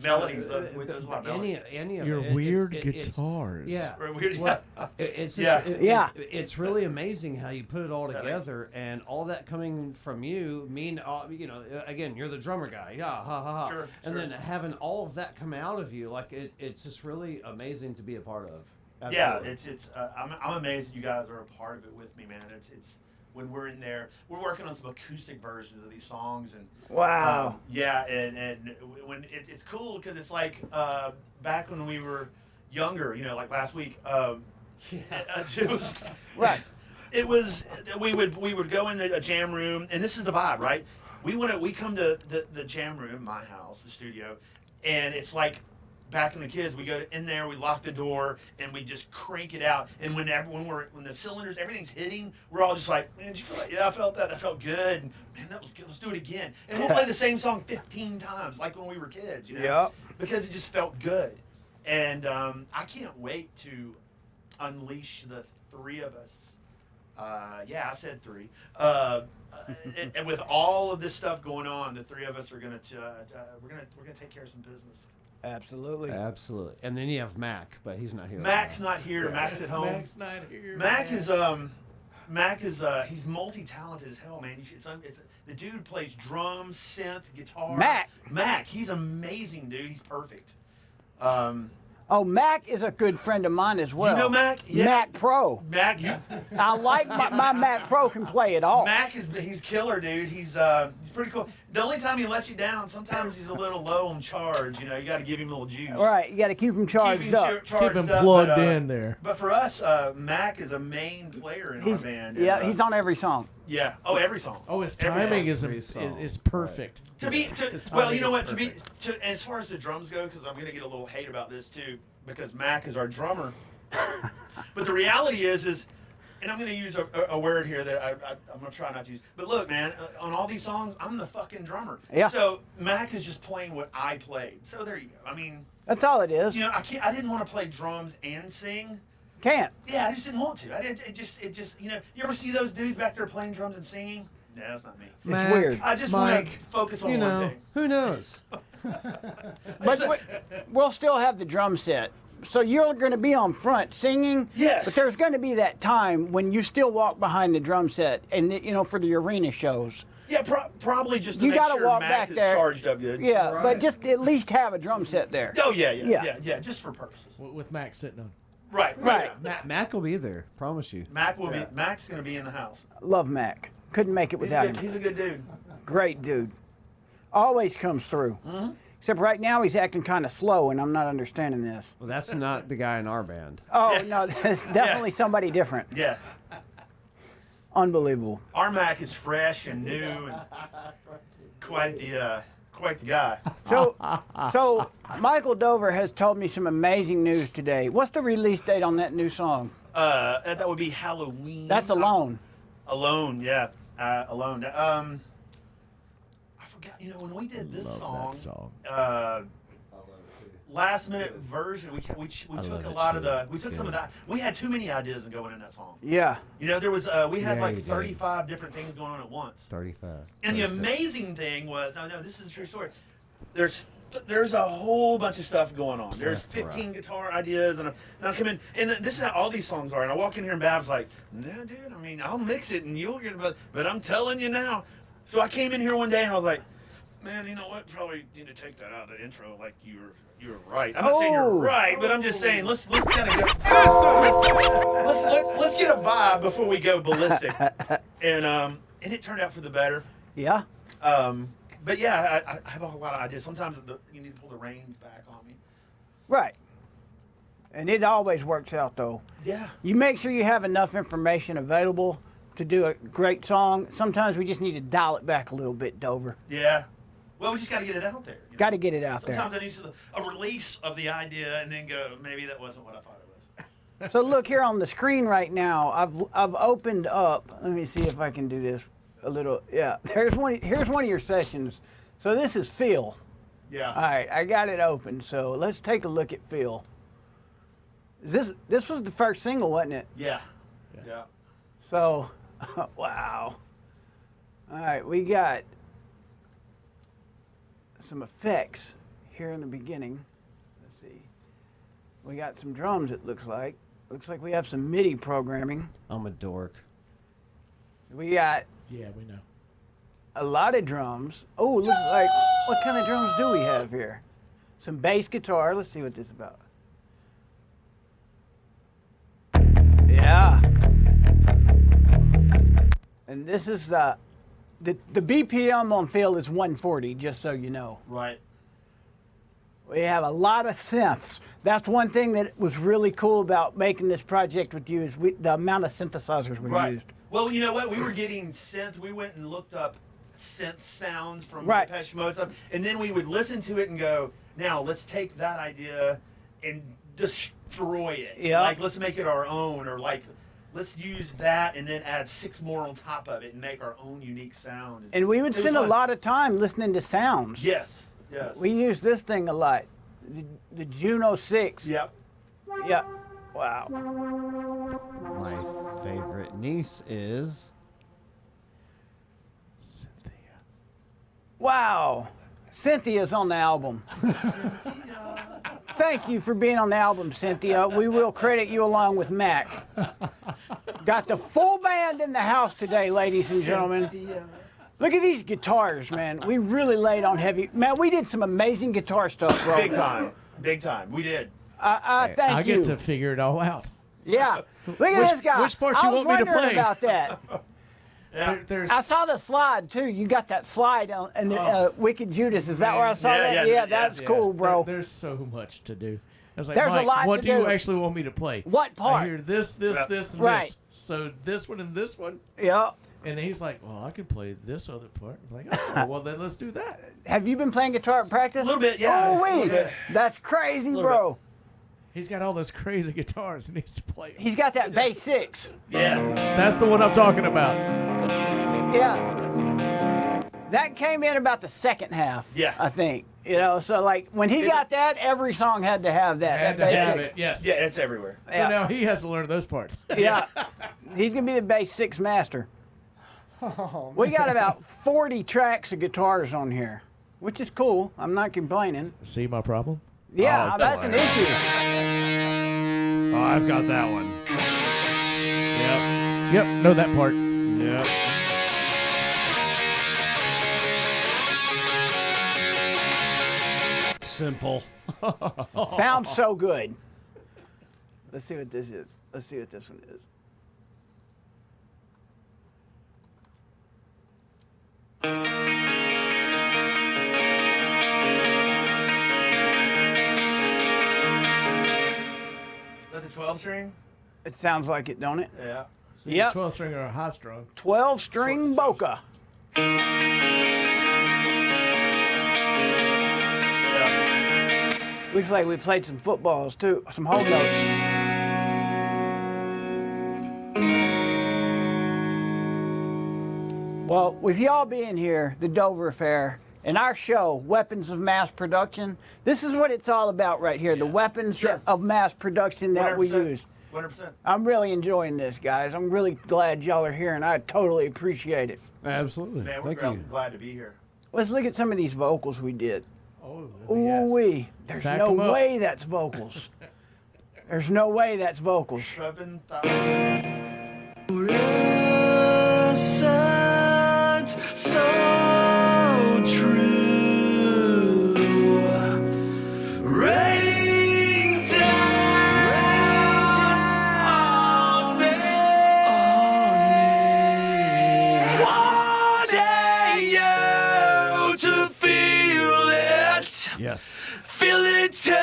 Speaker 2: Melodies, there's a lot of melodies.
Speaker 5: any of
Speaker 6: Your
Speaker 5: it.
Speaker 6: weird
Speaker 5: It's-
Speaker 6: guitars.
Speaker 5: yeah.
Speaker 2: Or weird-
Speaker 5: Well, it's just,
Speaker 2: Yeah.
Speaker 5: it's really amazing how you put it all
Speaker 2: Yeah,
Speaker 5: together, and all that coming from you. You know, again, you're the drummer guy. Yeah, ha ha ha.
Speaker 2: Sure,
Speaker 5: and
Speaker 2: sure.
Speaker 5: then having all of that come out of you, like it's just really amazing to be a part of.
Speaker 2: Yeah,
Speaker 5: Absolutely.
Speaker 2: I'm amazed that you guys are a part of it with me, man. It's when we're in there, we're working on some acoustic versions of these songs, and
Speaker 1: Wow.
Speaker 2: yeah, and when it's cool because it's like back when we were younger, you know, like last week. It was
Speaker 1: Right.
Speaker 2: It was we would go in a jam room, and this is the vibe, right? We come to the jam room, my house, the studio, and it's like back in the kids, we go in there, we lock the door, and we just crank it out. And when the cylinders, everything's hitting, we're all just like, man, did you feel that? Yeah, I felt that. That felt good. And, man, that was good. Let's do it again. And we'll play the same song 15 times, like when we were kids, you know?
Speaker 1: Yep.
Speaker 2: Because it just felt good. And I can't wait to unleash the three of us. Yeah, I said three. And with all of this stuff going on, the three of us are gonna we're gonna take care of some business.
Speaker 1: Absolutely.
Speaker 5: Absolutely. And then you have Mac, but he's not here.
Speaker 2: Mac's not here. Mac's at home.
Speaker 6: Mac's not here.
Speaker 2: Mac is he's multi-talented as hell, man. It's the dude plays drums, synth, guitar. Mac, he's amazing, dude. He's perfect.
Speaker 1: Oh, Mac is a good friend of mine as well.
Speaker 2: You know Mac? Yeah.
Speaker 1: Mac Pro.
Speaker 2: Mac,
Speaker 1: I like my Mac Pro can play it all.
Speaker 2: Mac he's killer, dude. He's pretty cool. The only time he lets you down, sometimes he's a little low on charge. You know, you got to give him a little juice.
Speaker 1: Right, you got to keep him charged
Speaker 2: Keep him
Speaker 1: up.
Speaker 2: charged
Speaker 6: Keep him
Speaker 2: up,
Speaker 6: plugged
Speaker 2: but,
Speaker 6: in there.
Speaker 2: But for us, Mac is a main player in our band.
Speaker 1: Yeah,
Speaker 2: and,
Speaker 1: he's on every song.
Speaker 2: Yeah. Oh, every song.
Speaker 6: Oh, his
Speaker 2: Every
Speaker 6: timing
Speaker 2: song.
Speaker 6: is perfect. His
Speaker 2: Well,
Speaker 6: timing
Speaker 2: you know
Speaker 6: is
Speaker 2: what?
Speaker 6: perfect.
Speaker 2: As far as the drums go, because I'm gonna get a little hate about this too, because Mac is our drummer. But the reality is, and I'm gonna use a word here that I'm gonna try not to use. But look, man, on all these songs, I'm the fucking drummer.
Speaker 1: Yeah.
Speaker 2: So Mac is just playing what I played. So there you go. I mean,
Speaker 1: That's all it is.
Speaker 2: you know, I didn't want to play drums and sing,
Speaker 1: Can't.
Speaker 2: Yeah, I just didn't want to. It just, you ever see those dudes back there playing drums and singing? No, that's not me.
Speaker 5: Mac,
Speaker 1: weird.
Speaker 2: I just want
Speaker 5: Mike,
Speaker 2: to focus on
Speaker 5: you
Speaker 2: one
Speaker 5: know,
Speaker 2: thing.
Speaker 5: who knows?
Speaker 1: But we'll still have the drum set. So you're going to be on front singing.
Speaker 2: Yes.
Speaker 1: But there's going to be that time when you still walk behind the drum set, and for the arena shows.
Speaker 2: Yeah, probably just to
Speaker 1: You
Speaker 2: make
Speaker 1: gotta
Speaker 2: sure
Speaker 1: walk
Speaker 2: Mac
Speaker 1: back
Speaker 2: is
Speaker 1: there.
Speaker 2: charged up good.
Speaker 1: Yeah,
Speaker 5: Right.
Speaker 1: but just at least have a drum set there.
Speaker 2: Oh,
Speaker 1: Yeah.
Speaker 2: yeah, just for purposes.
Speaker 6: With Max sitting on.
Speaker 2: Right.
Speaker 1: Right.
Speaker 5: Mac will be there. Promise you.
Speaker 2: Mac's going to be in the house.
Speaker 1: Love Mac. Couldn't make it without him.
Speaker 2: He's a good dude.
Speaker 1: Great dude. Always comes through. Except right now he's acting kind of slow, and I'm not understanding this.
Speaker 5: Well, that's not the guy in our band.
Speaker 1: Oh, no, that's definitely somebody different.
Speaker 2: Yeah.
Speaker 1: Unbelievable.
Speaker 2: Our Mac is fresh and new and quite the guy.
Speaker 1: So Michael Dover has told me some amazing news today. What's the release date on that new song?
Speaker 2: That would be Halloween.
Speaker 1: That's Alone.
Speaker 2: Alone, yeah. Alone. I forgot, when we did this
Speaker 6: Love
Speaker 2: song,
Speaker 6: that song.
Speaker 2: last minute version, we took a lot of the, we took some of that. We had too many ideas going in that song.
Speaker 1: Yeah.
Speaker 2: There was, we had
Speaker 5: Yeah,
Speaker 2: like
Speaker 5: you did.
Speaker 2: 35 different things going on at once.
Speaker 5: 35.
Speaker 2: And the
Speaker 5: 36.
Speaker 2: amazing thing was, no, this is a true story. There's a whole bunch of stuff going on. There's 15 guitar ideas, and I come in, and this is how all these songs are. And I walk in here, and Bab's like, "No, dude, I mean, I'll mix it, and you'll get it, but I'm telling you now." So I came in here one day, and I was like, "Man, you know what? Probably need to take that out of the intro. Like you were right. I'm not saying you're right, but I'm just saying let's kind of go. Let's get a vibe before we go ballistic." And it turned out for the better.
Speaker 1: Yeah.
Speaker 2: But yeah, I have a lot of ideas. Sometimes you need to pull the reins back on me.
Speaker 1: Right. And it always works out, though.
Speaker 2: Yeah.
Speaker 1: You make sure you have enough information available to do a great song. Sometimes we just need to dial it back a little bit, Dover.
Speaker 2: Yeah. Well, we just got to get it out there.
Speaker 1: Got to get it out
Speaker 2: Sometimes I need a release of the idea and then go, maybe that wasn't what I thought it was.
Speaker 1: So look here on the screen right now. I've opened up. Let me see if I can do this a little. Yeah. Here's one of your sessions. So this is Phil.
Speaker 2: Yeah.
Speaker 1: All right, I got it open. So let's take a look at Phil. This was the first single, wasn't it?
Speaker 2: Yeah. Yeah.
Speaker 1: So, wow. All right, we got some effects here in the beginning. Let's see. We got some drums, it looks like. Looks like we have some MIDI programming.
Speaker 5: I'm a dork.
Speaker 1: We got
Speaker 6: Yeah, we know.
Speaker 1: a lot of drums. Oh, looks like, what kind of drums do we have here? Some bass guitar. Let's see what this is about. Yeah. And this is the BPM on Phil is 140, just so you know.
Speaker 2: Right.
Speaker 1: We have a lot of synths. That's one thing that was really cool about making this project with you is the amount of synthesizers we used.
Speaker 2: Well, you know what? We were getting synth. We went and looked up synth sounds from
Speaker 1: Right.
Speaker 2: Depeche Mode stuff, and then we would listen to it and go, now let's take that idea and destroy it.
Speaker 1: Yeah.
Speaker 2: Like, let's make it our own, or like, let's use that and then add 6 more on top of it and make our own unique sound.
Speaker 1: And we would
Speaker 2: It was
Speaker 1: spend a
Speaker 2: fun.
Speaker 1: lot of time listening to sounds.
Speaker 2: Yes. Yes.
Speaker 1: We use this thing a lot. The Juno 6.
Speaker 2: Yep.
Speaker 1: Yeah. Wow.
Speaker 5: My favorite niece is.
Speaker 6: Cynthia.
Speaker 1: Wow. Cynthia's on the album. Thank you for being on the album, Cynthia. We will credit you along with Mac. Got the full band in the house today, ladies and gentlemen. Look at these guitars, man. We really laid on heavy. Man, we did some amazing guitar stuff, bro.
Speaker 2: Big time. Big time. We did.
Speaker 1: Thank
Speaker 6: I
Speaker 1: you.
Speaker 6: get to figure it all out.
Speaker 1: Yeah. Look at this guy.
Speaker 6: which parts
Speaker 1: I
Speaker 6: you
Speaker 1: was
Speaker 6: want me to
Speaker 1: wondering
Speaker 6: play?
Speaker 1: about that.
Speaker 2: Yeah.
Speaker 6: There's
Speaker 1: I saw the slide too. You got that slide on and the Wicked Judas. Is that where I saw
Speaker 2: Yeah,
Speaker 1: that?
Speaker 2: yeah,
Speaker 1: Yeah, that's
Speaker 2: yeah.
Speaker 1: cool, bro.
Speaker 6: There's so much to do. I was like,
Speaker 1: There's a
Speaker 6: Mike,
Speaker 1: lot
Speaker 6: what
Speaker 1: to
Speaker 6: do you
Speaker 1: do.
Speaker 6: actually want me to play?
Speaker 1: What part?
Speaker 6: I hear this, and
Speaker 1: Right.
Speaker 6: this. So this one and this one.
Speaker 1: Yeah.
Speaker 6: And then he's like, well, I can play this other part. I'm like, oh, well, then let's do that.
Speaker 1: Have you been playing guitar at practice?
Speaker 2: A little bit, yeah.
Speaker 1: Oh,
Speaker 2: A
Speaker 1: wait.
Speaker 2: little bit.
Speaker 1: That's crazy,
Speaker 2: Little
Speaker 1: bro.
Speaker 6: He's got all those crazy guitars and he's to play 'em.
Speaker 1: He's got that bass 6.
Speaker 2: Yeah.
Speaker 6: That's the one I'm talking about.
Speaker 1: Yeah. That came in about the second half.
Speaker 2: Yeah.
Speaker 1: I think. You know, so like when he got that, every song had to have that.
Speaker 6: Had
Speaker 1: that
Speaker 6: to have
Speaker 1: bass
Speaker 6: it. Yes.
Speaker 2: Yeah, it's everywhere.
Speaker 6: So
Speaker 1: Yeah.
Speaker 6: now he has to learn those parts.
Speaker 1: six. Yeah. He's gonna be the bass 6 master.
Speaker 5: Oh,
Speaker 1: We got about 40 tracks of guitars on here, which is cool. I'm not complaining.
Speaker 6: See my problem?
Speaker 1: Yeah,
Speaker 5: Oh,
Speaker 1: that's an issue.
Speaker 5: Oh, I've got that one.
Speaker 6: Yep. Know that part.
Speaker 5: Yep. Simple.
Speaker 1: Sounds so good. Let's see what this is. Let's see what this one is.
Speaker 2: Is that the 12 string?
Speaker 1: It sounds like it, don't it?
Speaker 2: Yeah.
Speaker 1: Yep.
Speaker 6: 12 string or a high strung.
Speaker 1: 12-string Boca.
Speaker 2: Yeah.
Speaker 1: Looks like we played some footballs too, some whole notes. Well, with y'all being here, the Dover Affair, and our show, Weapons of Mass Production, this is what it's all about right here, the weapons
Speaker 2: Sure.
Speaker 1: of mass production that we
Speaker 2: 100%.
Speaker 1: use.
Speaker 2: 100%.
Speaker 1: I'm really enjoying this, guys. I'm really glad y'all are here, and I totally appreciate it.
Speaker 5: Absolutely.
Speaker 2: Man, we're
Speaker 5: Thank you.
Speaker 2: glad to be here.
Speaker 1: Let's look at some of these vocals we did.
Speaker 6: Oh,
Speaker 1: Ooh-wee. There's
Speaker 6: Stack
Speaker 1: no
Speaker 6: 'em up.
Speaker 1: way that's vocals. There's no way that's vocals.
Speaker 2: 7,000.
Speaker 3: So true. Rain down on me. Wanting you to feel it.
Speaker 5: Yes.
Speaker 3: Feel it too.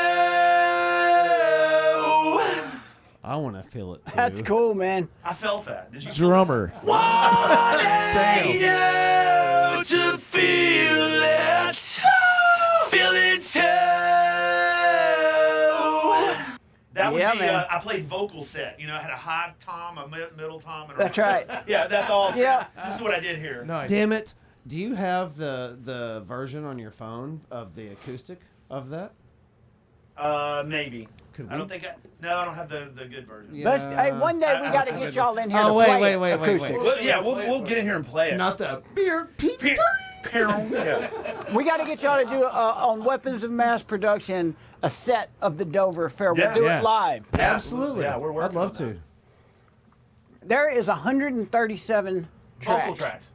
Speaker 5: I want to feel it too.
Speaker 1: That's cool, man.
Speaker 2: I felt that. Did you?
Speaker 6: Drummer.
Speaker 3: Wanting you to feel it. Feel it too.
Speaker 2: That would
Speaker 1: Yeah,
Speaker 2: be.
Speaker 1: man.
Speaker 2: I played vocal set. You know, I had a high tom, a middle tom, and a
Speaker 1: That's right.
Speaker 2: Yeah, that's all.
Speaker 1: Yeah.
Speaker 2: This is what I did here.
Speaker 6: Nice.
Speaker 5: Damn it. Do you have the version on your phone of the acoustic of that?
Speaker 2: Maybe.
Speaker 5: Could
Speaker 2: I
Speaker 5: we?
Speaker 2: don't think I don't have the good version.
Speaker 5: Yeah.
Speaker 1: But hey, one day we
Speaker 2: I-
Speaker 1: got to
Speaker 2: I-
Speaker 1: get y'all in here to
Speaker 5: Oh, wait,
Speaker 1: play
Speaker 5: wait,
Speaker 1: it
Speaker 5: wait, wait,
Speaker 1: acoustic.
Speaker 5: wait.
Speaker 2: Well, yeah, we'll get in here and play it.
Speaker 5: Not the beer.
Speaker 2: Yeah.
Speaker 1: We got to get y'all to do on Weapons of Mass Production a set of the Dover Affair. We'll
Speaker 2: Yeah.
Speaker 1: do
Speaker 6: Yeah.
Speaker 1: it live.
Speaker 5: Absolutely.
Speaker 2: Yeah, we're working
Speaker 5: I'd love
Speaker 2: on
Speaker 5: to.
Speaker 2: that.
Speaker 1: There is 137 tracks.
Speaker 2: Vocal tracks.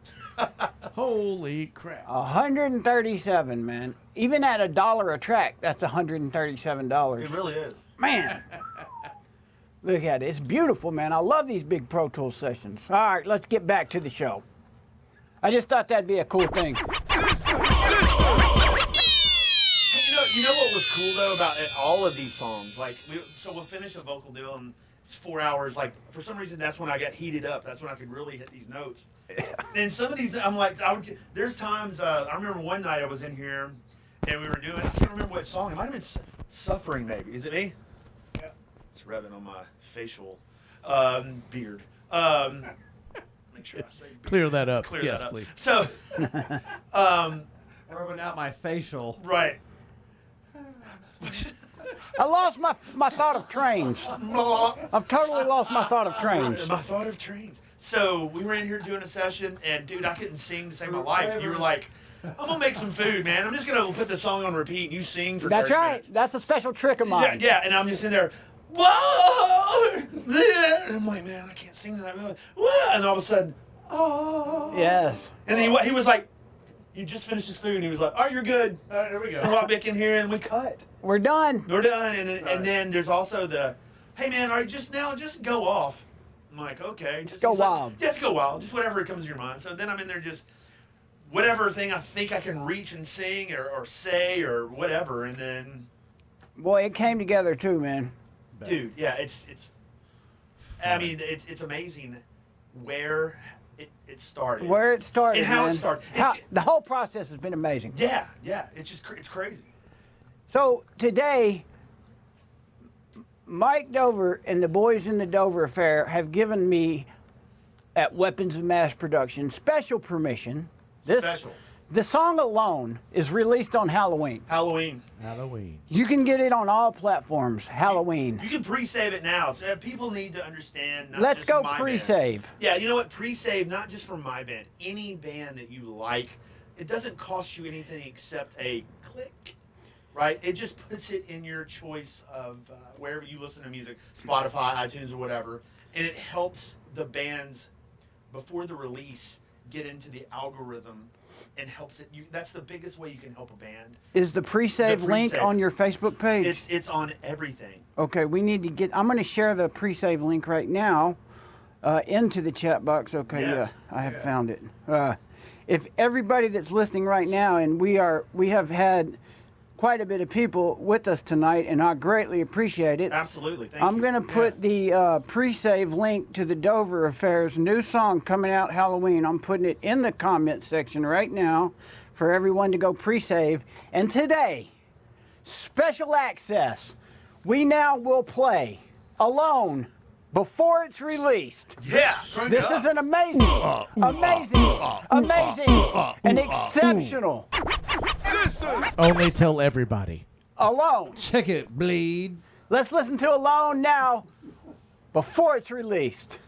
Speaker 6: Holy crap.
Speaker 1: 137, man. Even at $1 a track, that's $137.
Speaker 2: It really is.
Speaker 1: Man. Look at it. It's beautiful, man. I love these big Pro Tools sessions. All right, let's get back to the show. I just thought that'd be a cool thing.
Speaker 2: You know what was cool though about all of these songs? Like, we'll finish a vocal deal and it's 4 hours. Like, for some reason, that's when I got heated up. That's when I could really hit these notes. And some of these, I'm like, there's times, I remember one night I was in here and we were doing, I can't remember what song. It might have been Suffering, maybe. Is it me? Yeah. It's rubbing on my facial beard. Make sure I say beard.
Speaker 6: Clear that up.
Speaker 2: Clear
Speaker 6: yes,
Speaker 2: that up.
Speaker 6: please.
Speaker 2: So,
Speaker 5: Rubbing out my facial.
Speaker 2: right.
Speaker 1: I lost my thought of trains. I've totally lost my thought of trains.
Speaker 2: My thought of trains. So we were in here doing a session, and dude, I couldn't sing to save my life. And you were like, "I'm gonna make some food, man. I'm just gonna put the song on repeat, and you sing for."
Speaker 1: That's
Speaker 2: 30
Speaker 1: right.
Speaker 2: minutes."
Speaker 1: That's a special trick of
Speaker 2: Yeah,
Speaker 1: mine.
Speaker 2: yeah, and I'm just in there. Whoa! And I'm like, man, I can't sing that. Whoa! And all of a sudden, oh.
Speaker 1: Yes.
Speaker 2: And then he was like, "You just finished his food," and he was like, "Oh, you're good."
Speaker 6: All right, here we
Speaker 2: And I
Speaker 6: go.
Speaker 2: walked back in here, and we cut.
Speaker 1: We're done.
Speaker 2: We're done, and then there's also the, hey man, all right, just go off. I'm like, okay, just
Speaker 1: go
Speaker 2: he's like,
Speaker 1: wild.
Speaker 2: Just go wild, just whatever comes to your mind. So then I'm in there just whatever thing I think I can reach and sing or say or whatever, and then
Speaker 1: Boy, it came together too, man.
Speaker 2: dude, yeah, it's I mean it's amazing where it started.
Speaker 1: Where it started,
Speaker 2: And how it
Speaker 1: man.
Speaker 2: started.
Speaker 1: The whole process has been amazing.
Speaker 2: Yeah, it's just it's crazy.
Speaker 1: So today, Mike Dover and the boys in the Dover Affair have given me, at Weapons of Mass Production, special permission.
Speaker 2: Special.
Speaker 1: The song alone is released on Halloween.
Speaker 2: Halloween.
Speaker 6: Halloween.
Speaker 1: You can get it on all platforms. Halloween.
Speaker 2: You can pre-save it now. So people need to understand. Not
Speaker 1: Let's
Speaker 2: just
Speaker 1: go
Speaker 2: my
Speaker 1: pre-save.
Speaker 2: Band. Yeah, you know what? Pre-save, not just for my band. Any band that you like, it doesn't cost you anything except a click, right? It just puts it in your choice of wherever you listen to music, Spotify, iTunes, or whatever, and it helps the bands before the release get into the algorithm. And helps it. That's the biggest way you can help a band.
Speaker 1: Is the pre-save link on your Facebook page?
Speaker 2: It's on everything.
Speaker 1: Okay, we need to get. I'm going to share the pre-save link right now into the chat box. Okay,
Speaker 2: Yes.
Speaker 1: yeah, I have found it. If everybody that's listening right now, and we have had quite a bit of people with us tonight, and I greatly appreciate it.
Speaker 2: Absolutely. Thank
Speaker 1: I'm
Speaker 2: you.
Speaker 1: going to put the pre-save link to the Dover Affairs new song coming out Halloween. I'm putting it in the comment section right now for everyone to go pre-save. And today, special access, we now will play Alone before it's released.
Speaker 2: Yeah.
Speaker 1: This is an amazing, and exceptional
Speaker 6: Only tell everybody.
Speaker 1: Alone.
Speaker 5: Check it, bleed.
Speaker 1: Let's listen to Alone now before it's released.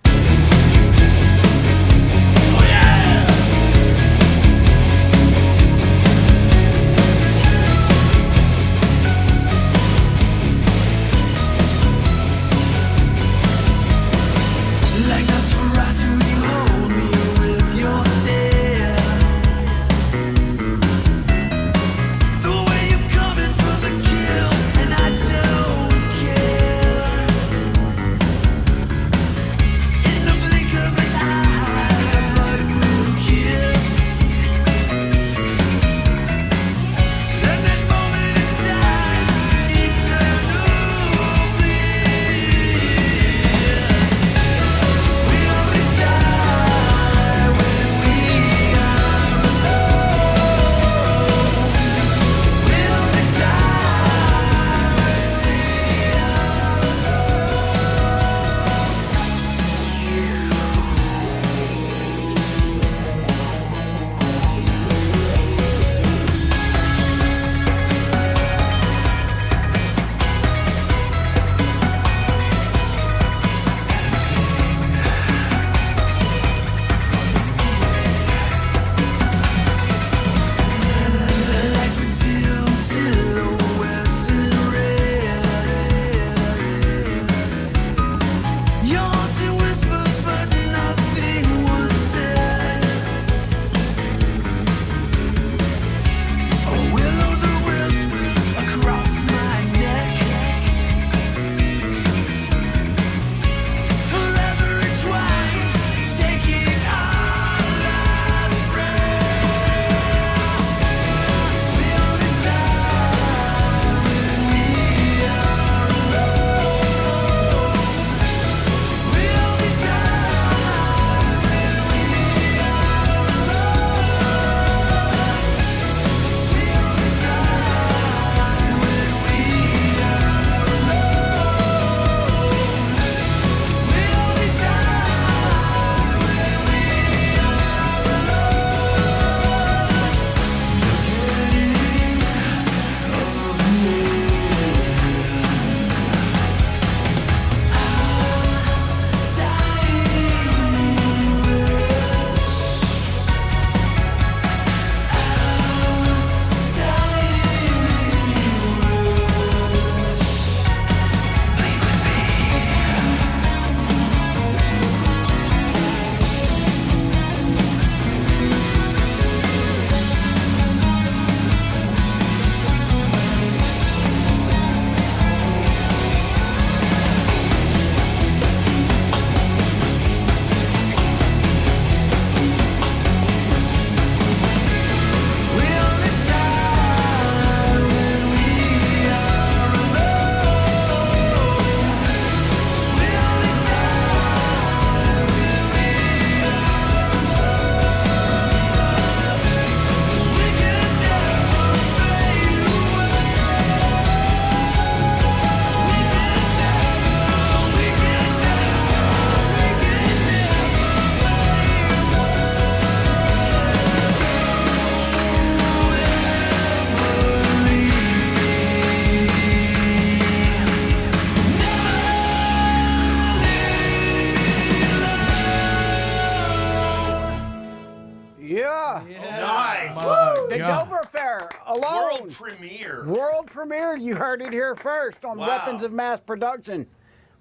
Speaker 3: Like Nosferatu, you hold me with your stare. The way you're coming for the kill, and I don't care.
Speaker 2: Nice.
Speaker 6: My
Speaker 1: The
Speaker 6: God.
Speaker 1: Dover Affair alone.
Speaker 2: World premiere.
Speaker 1: World premiere. You heard it here first on
Speaker 2: Wow.
Speaker 1: Weapons of Mass Production.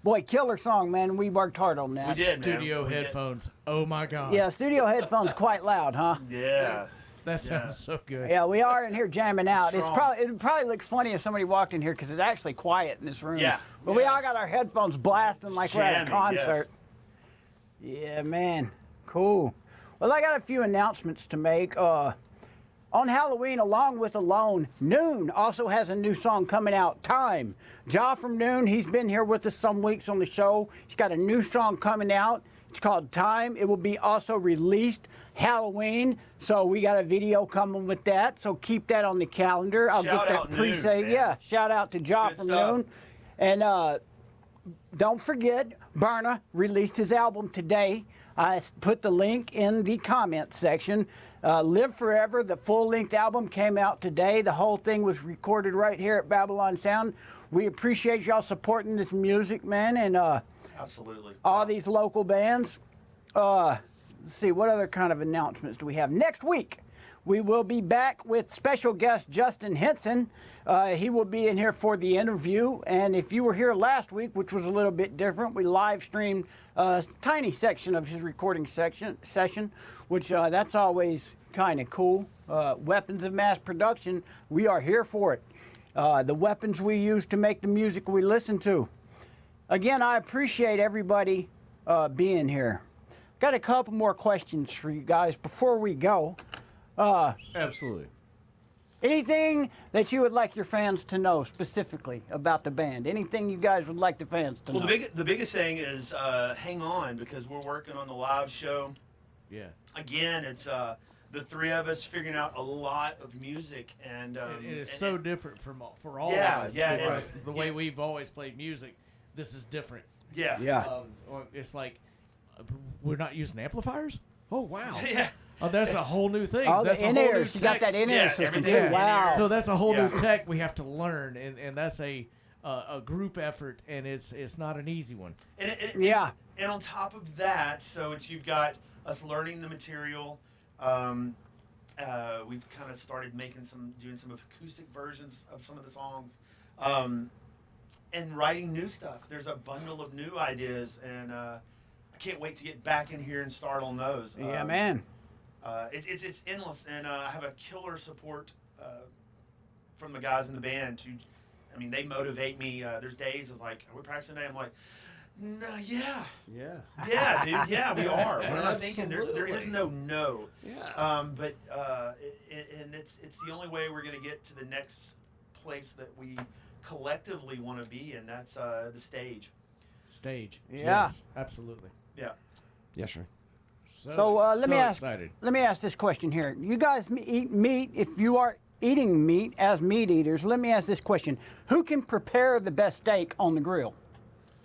Speaker 1: Boy, killer song, man. We worked hard on that.
Speaker 2: We did, man.
Speaker 6: Studio
Speaker 2: We did.
Speaker 6: headphones. Oh my God.
Speaker 1: Yeah, studio headphones quite loud, huh?
Speaker 2: Yeah.
Speaker 6: That sounds so good.
Speaker 1: Yeah, we are in here jamming out.
Speaker 2: Strong.
Speaker 1: It would probably look funny if somebody walked in here because it's actually quiet in this room.
Speaker 2: Yeah.
Speaker 1: But we all got our headphones blasting like we're at a
Speaker 2: Jamming, yes.
Speaker 1: concert. Yeah, man. Cool. Well, I got a few announcements to make. On Halloween, along with Alone, Noon also has a new song coming out, Time. Ja from Noon, he's been here with us some weeks on the show. He's got a new song coming out. It's called Time. It will be also released Halloween, so we got a video coming with that. So keep that on the calendar. I'll
Speaker 2: Shout
Speaker 1: get
Speaker 2: out
Speaker 1: that
Speaker 2: Noon,
Speaker 1: pre-save.
Speaker 2: man.
Speaker 1: Yeah, shout out to Ja
Speaker 2: Good
Speaker 1: from
Speaker 2: stuff.
Speaker 1: Noon. And don't forget, Barna released his album today. I put the link in the comment section. Live Forever, the full-length album, came out today. The whole thing was recorded right here at Babbylon Sound. We appreciate y'all supporting this music, man, and
Speaker 2: Absolutely.
Speaker 1: all these local bands. Let's see, what other kind of announcements do we have? Next week, we will be back with special guest Justin Henson. He will be in here for the interview. And if you were here last week, which was a little bit different, we live streamed a tiny section of his recording session, which that's always kind of cool. Weapons of Mass Production, we are here for it. The weapons we use to make the music we listen to. Again, I appreciate everybody being here. Got a couple more questions for you guys before we go.
Speaker 5: Absolutely.
Speaker 1: Anything that you would like your fans to know specifically about the band? Anything you guys would like the fans to know?
Speaker 2: Well, the biggest thing is hang on because we're working on the live show.
Speaker 6: Yeah.
Speaker 2: Again, it's the three of us figuring out a lot of music, and
Speaker 6: It is so different for all
Speaker 2: Yeah,
Speaker 6: of us.
Speaker 2: yeah,
Speaker 6: because
Speaker 2: it's-
Speaker 6: the way we've always played music, this is different.
Speaker 2: yeah,
Speaker 1: Yeah.
Speaker 6: It's like we're not using amplifiers. Oh wow.
Speaker 2: yeah.
Speaker 6: Oh, that's a whole new thing.
Speaker 1: Oh,
Speaker 6: That's
Speaker 1: the
Speaker 6: a whole new
Speaker 1: in-ears. You got
Speaker 6: tech.
Speaker 1: that in-ear
Speaker 2: Yeah,
Speaker 1: system
Speaker 2: everything's
Speaker 1: too.
Speaker 2: in-ears.
Speaker 1: Wow.
Speaker 6: So that's a whole
Speaker 2: Yeah.
Speaker 6: new tech we have to learn, and that's a group effort, and it's not an easy one.
Speaker 1: Yeah.
Speaker 2: And on top of that, so you've got us learning the material. We've kind of started doing some acoustic versions of some of the songs, and writing new stuff. There's a bundle of new ideas, and I can't wait to get back in here and start on those.
Speaker 1: Yeah, man.
Speaker 2: It's endless, and I have a killer support from the guys in the band. They motivate me. There's days of like, are we practicing today? I'm like, no, yeah,
Speaker 5: Yeah.
Speaker 2: dude, yeah, we are. What am I thinking? There is
Speaker 5: Absolutely.
Speaker 2: no.
Speaker 5: Yeah.
Speaker 2: And it's the only way we're gonna get to the next place that we collectively want to be, and that's the stage.
Speaker 6: Stage.
Speaker 1: Yeah.
Speaker 6: Yes, absolutely.
Speaker 2: Yeah.
Speaker 5: Yes, sir.
Speaker 1: So let me ask.
Speaker 6: Excited.
Speaker 1: Let me ask this question here. You guys eat meat. If you are eating meat as meat eaters, let me ask this question: who can prepare the best steak on the grill?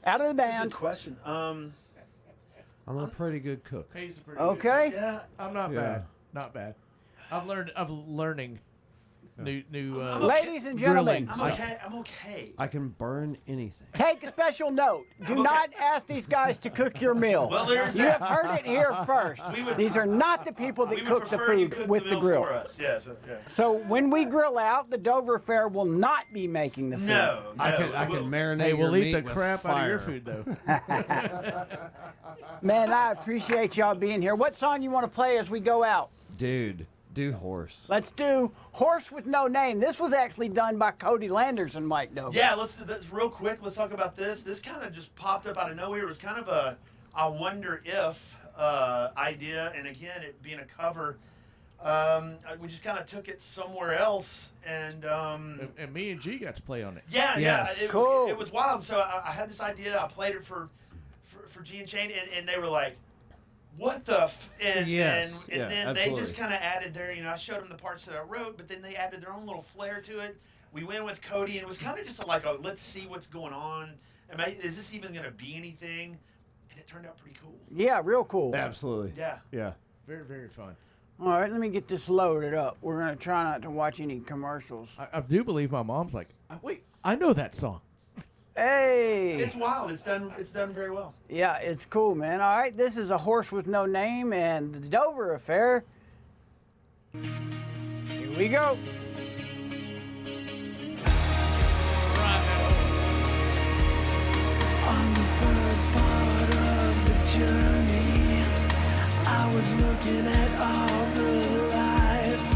Speaker 1: Out of the
Speaker 2: That's a
Speaker 1: band.
Speaker 2: good question.
Speaker 5: I'm a pretty good cook.
Speaker 6: Pays pretty good.
Speaker 1: Okay.
Speaker 2: Yeah.
Speaker 6: I'm not
Speaker 5: Yeah.
Speaker 6: bad. Not bad. I've learning new
Speaker 2: I'm okay.
Speaker 1: Ladies and gentlemen,
Speaker 6: Grilling.
Speaker 2: I'm okay.
Speaker 5: I can burn anything.
Speaker 1: take a special note. Do
Speaker 2: Okay.
Speaker 1: not ask these guys to cook your meal.
Speaker 2: Well, there's
Speaker 1: You
Speaker 2: that.
Speaker 1: have heard it here first. These are not the people that
Speaker 2: We would
Speaker 1: cook the
Speaker 2: prefer you
Speaker 1: food
Speaker 2: cook
Speaker 1: with
Speaker 2: the
Speaker 1: the
Speaker 2: meal
Speaker 1: grill.
Speaker 2: for us. Yes. Yeah.
Speaker 1: So when we grill out, the Dover Affair will not be making the food.
Speaker 2: No.
Speaker 5: I can
Speaker 2: We'll-
Speaker 5: marinate
Speaker 6: Hey, we'll
Speaker 5: your
Speaker 6: eat the
Speaker 5: meat with
Speaker 6: crap out of your
Speaker 5: fire.
Speaker 6: food though.
Speaker 1: Man, I appreciate y'all being here. What song you want to play as we go out?
Speaker 5: Dude, do horse.
Speaker 1: Let's do Horse with No Name. This was actually done by Cody Landers and Mike Dover.
Speaker 2: Yeah, let's real quick. Let's talk about this. This kind of just popped up out of nowhere. It was kind of a I wonder if idea, and again, it being a cover, we just kind of took it somewhere else, and
Speaker 6: and me and G got to play on it.
Speaker 2: yeah,
Speaker 5: Yes.
Speaker 2: it
Speaker 1: Cool.
Speaker 2: was, it was wild. So I had this idea. I played it for G and Shane, and they were like, "What the?" And
Speaker 5: Yes.
Speaker 2: and
Speaker 5: Yeah,
Speaker 2: then they
Speaker 5: absolutely.
Speaker 2: just kind of added their, I showed them the parts that I wrote, but then they added their own little flair to it. We went with Cody, and it was kind of just like a let's see what's going on. Is this even going to be anything? And it turned out pretty cool.
Speaker 1: Yeah, real cool.
Speaker 5: Absolutely.
Speaker 2: Yeah.
Speaker 5: Yeah.
Speaker 6: Very, very fun.
Speaker 1: All right, let me get this loaded up. We're going to try not to watch any commercials.
Speaker 6: I do believe my mom's like, wait, I know that song.
Speaker 1: Hey!
Speaker 2: It's wild. It's done very well.
Speaker 1: Yeah, it's cool, man. All right, this is A Horse with No Name and the Dover Affair. we go.
Speaker 3: On the first part of the journey, I was looking at all the life.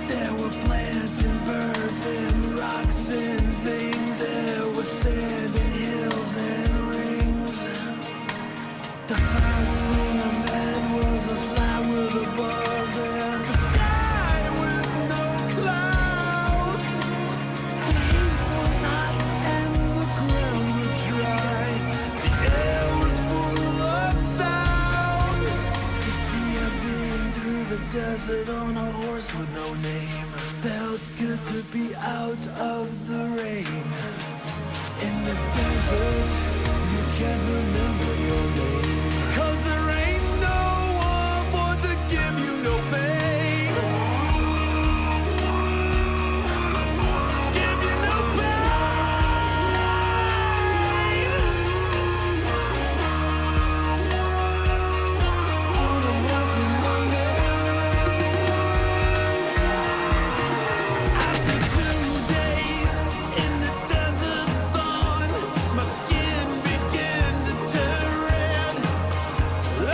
Speaker 3: There were plants and birds and rocks and things. There was sand and hills and rings. The first thing I met was a fly with a buzz and the sky with no clouds. The heat was hot and the ground was dry. The air was full of sound. You see, I've been through the desert on a horse with no name. Felt good to be out of the rain. In the desert, you can't remember your name. 'Cause there ain't no one for to give you no pain. Give you no pain. On a horse with no name. After 2 days in the desert sun, my skin began to turn red.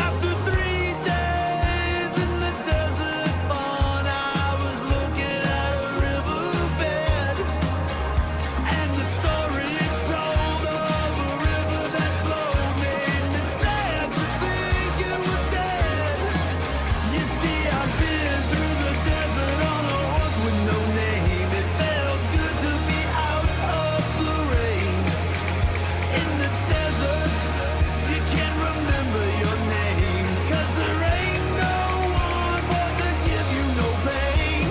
Speaker 3: After 3 days in the desert fun, I was looking at a riverbed, and the story it told of a river that flowed made me sad to think it was dead. You see, I've been through the desert on a horse with no name. It felt good to be out of the rain. In the desert, you can't remember your name. 'Cause there ain't no one for to give you no pain.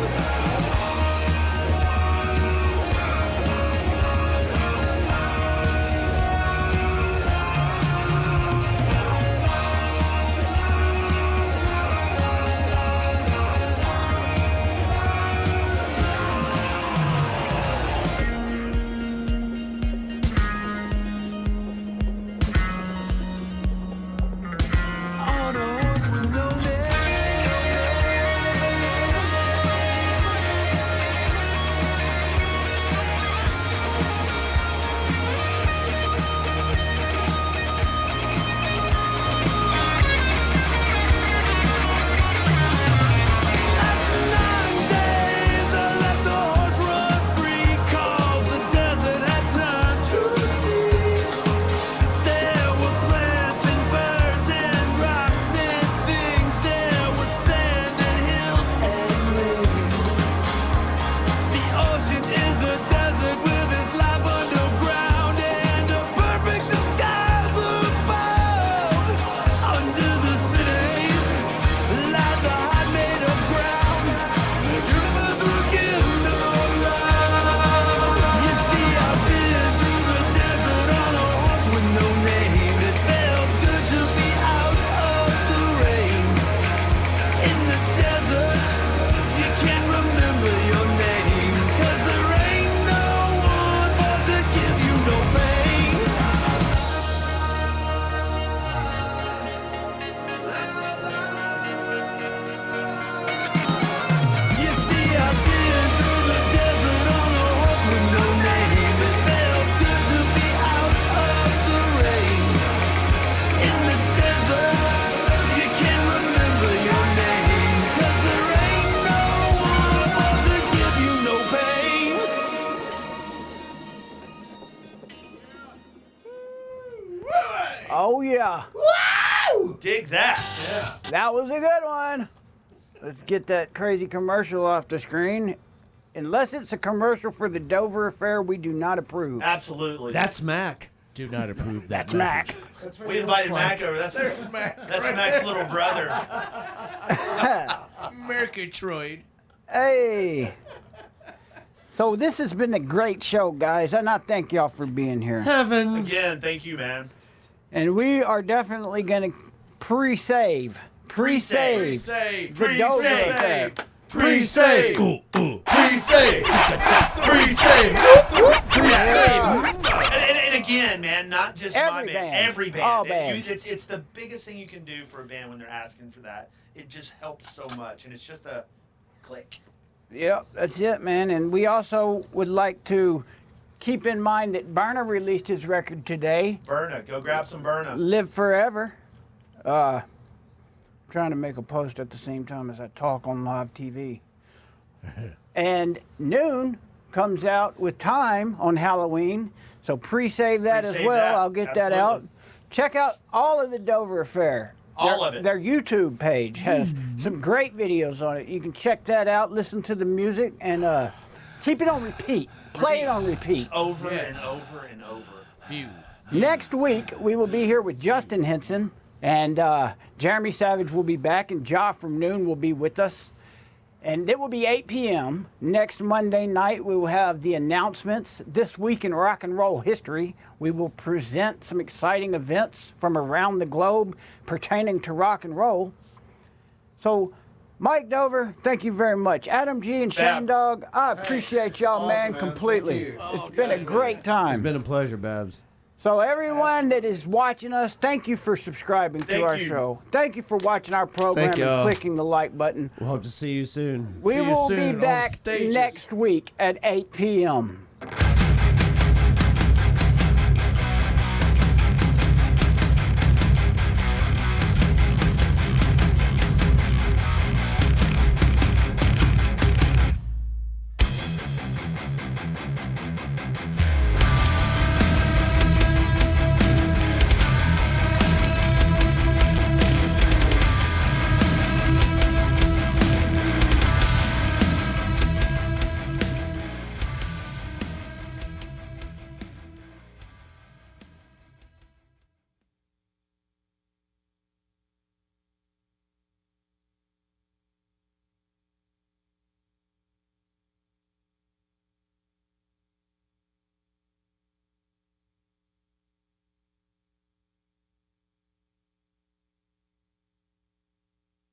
Speaker 3: On a horse with no name. After 9 days, I let the horse run free. 'Cause the desert had turned to sea. There were plants and birds and rocks and things. There was sand and hills and rings. The ocean is a desert with its life underground and a perfect disguise above. Under the cities lies a hot made of ground. Humans will give no run. You see, I've been through the desert on a horse with no name. It felt good to be out of the rain. In the desert, you can't remember your name. 'Cause there ain't no one for to give you no pain. You see, I've been through the desert on a horse with no name. It felt good to be out of the rain. In the desert, you can't remember your name. 'Cause there ain't no one for to give you no pain.
Speaker 1: Oh, yeah.
Speaker 2: Dig that.
Speaker 1: That was a good one. Let's get that crazy commercial off the screen. Unless it's a commercial for the Dover Affair, we do not approve.
Speaker 2: Absolutely.
Speaker 5: That's Mac.
Speaker 6: Do not approve that
Speaker 1: That's
Speaker 6: message.
Speaker 1: Mac.
Speaker 2: we invited Mac over. That's Mac's little brother.
Speaker 6: Mercatroid.
Speaker 1: Hey. So this has been a great show, guys, and I thank y'all for being here.
Speaker 5: Heavens.
Speaker 2: Again, thank you, man.
Speaker 1: And we are definitely going to pre-save
Speaker 6: Save.
Speaker 1: the Dover Affair.
Speaker 5: Pre-save. Pre-save. Pre-save.
Speaker 2: And again, man, not just
Speaker 1: Every
Speaker 2: my band,
Speaker 1: band.
Speaker 2: every band.
Speaker 1: All bands.
Speaker 2: It's the biggest thing you can do for a band when they're asking for that. It just helps so much, and it's just a click.
Speaker 1: Yep, that's it, man. And we also would like to keep in mind that Berna released his record today,
Speaker 2: Berna, go grab some Berna.
Speaker 1: Live Forever. Trying to make a post at the same time as I talk on live TV. And Noon comes out with Time on Halloween, so pre-save that as
Speaker 2: Pre-save
Speaker 1: well.
Speaker 2: that,
Speaker 1: I'll get that out.
Speaker 2: absolutely.
Speaker 1: Check out all of the Dover Affair.
Speaker 2: All of it.
Speaker 1: Their YouTube page has some great videos on it. You can check that out, listen to the music, and keep it on repeat. Play it on repeat.
Speaker 2: Just over
Speaker 6: Yes.
Speaker 2: and over and over.
Speaker 6: View.
Speaker 1: Next week, we will be here with Justin Henson, and Jeremy Savage will be back, and Ja from Noon will be with us. And it will be 8 p.m. Next Monday night, we will have the announcements. This week in rock and roll history, we will present some exciting events from around the globe pertaining to rock and roll. So, Mike Dover, thank you very much. Adam G and Shane
Speaker 2: Bab.
Speaker 1: Dog, I appreciate y'all,
Speaker 5: awesome,
Speaker 1: man,
Speaker 5: man.
Speaker 1: completely.
Speaker 5: Thank you.
Speaker 1: It's been a great time.
Speaker 5: It's been a pleasure, Babs.
Speaker 1: So everyone that is watching us, thank you for subscribing to
Speaker 2: Thank
Speaker 1: our
Speaker 2: you.
Speaker 1: show. Thank you for watching our program
Speaker 5: Thank
Speaker 1: and
Speaker 5: y'all.
Speaker 1: clicking the like button.
Speaker 5: We'll hope to see you soon.
Speaker 1: We
Speaker 6: See you
Speaker 1: will
Speaker 6: soon
Speaker 1: be
Speaker 6: on
Speaker 1: back
Speaker 6: stages.
Speaker 1: next week at 8 p.m.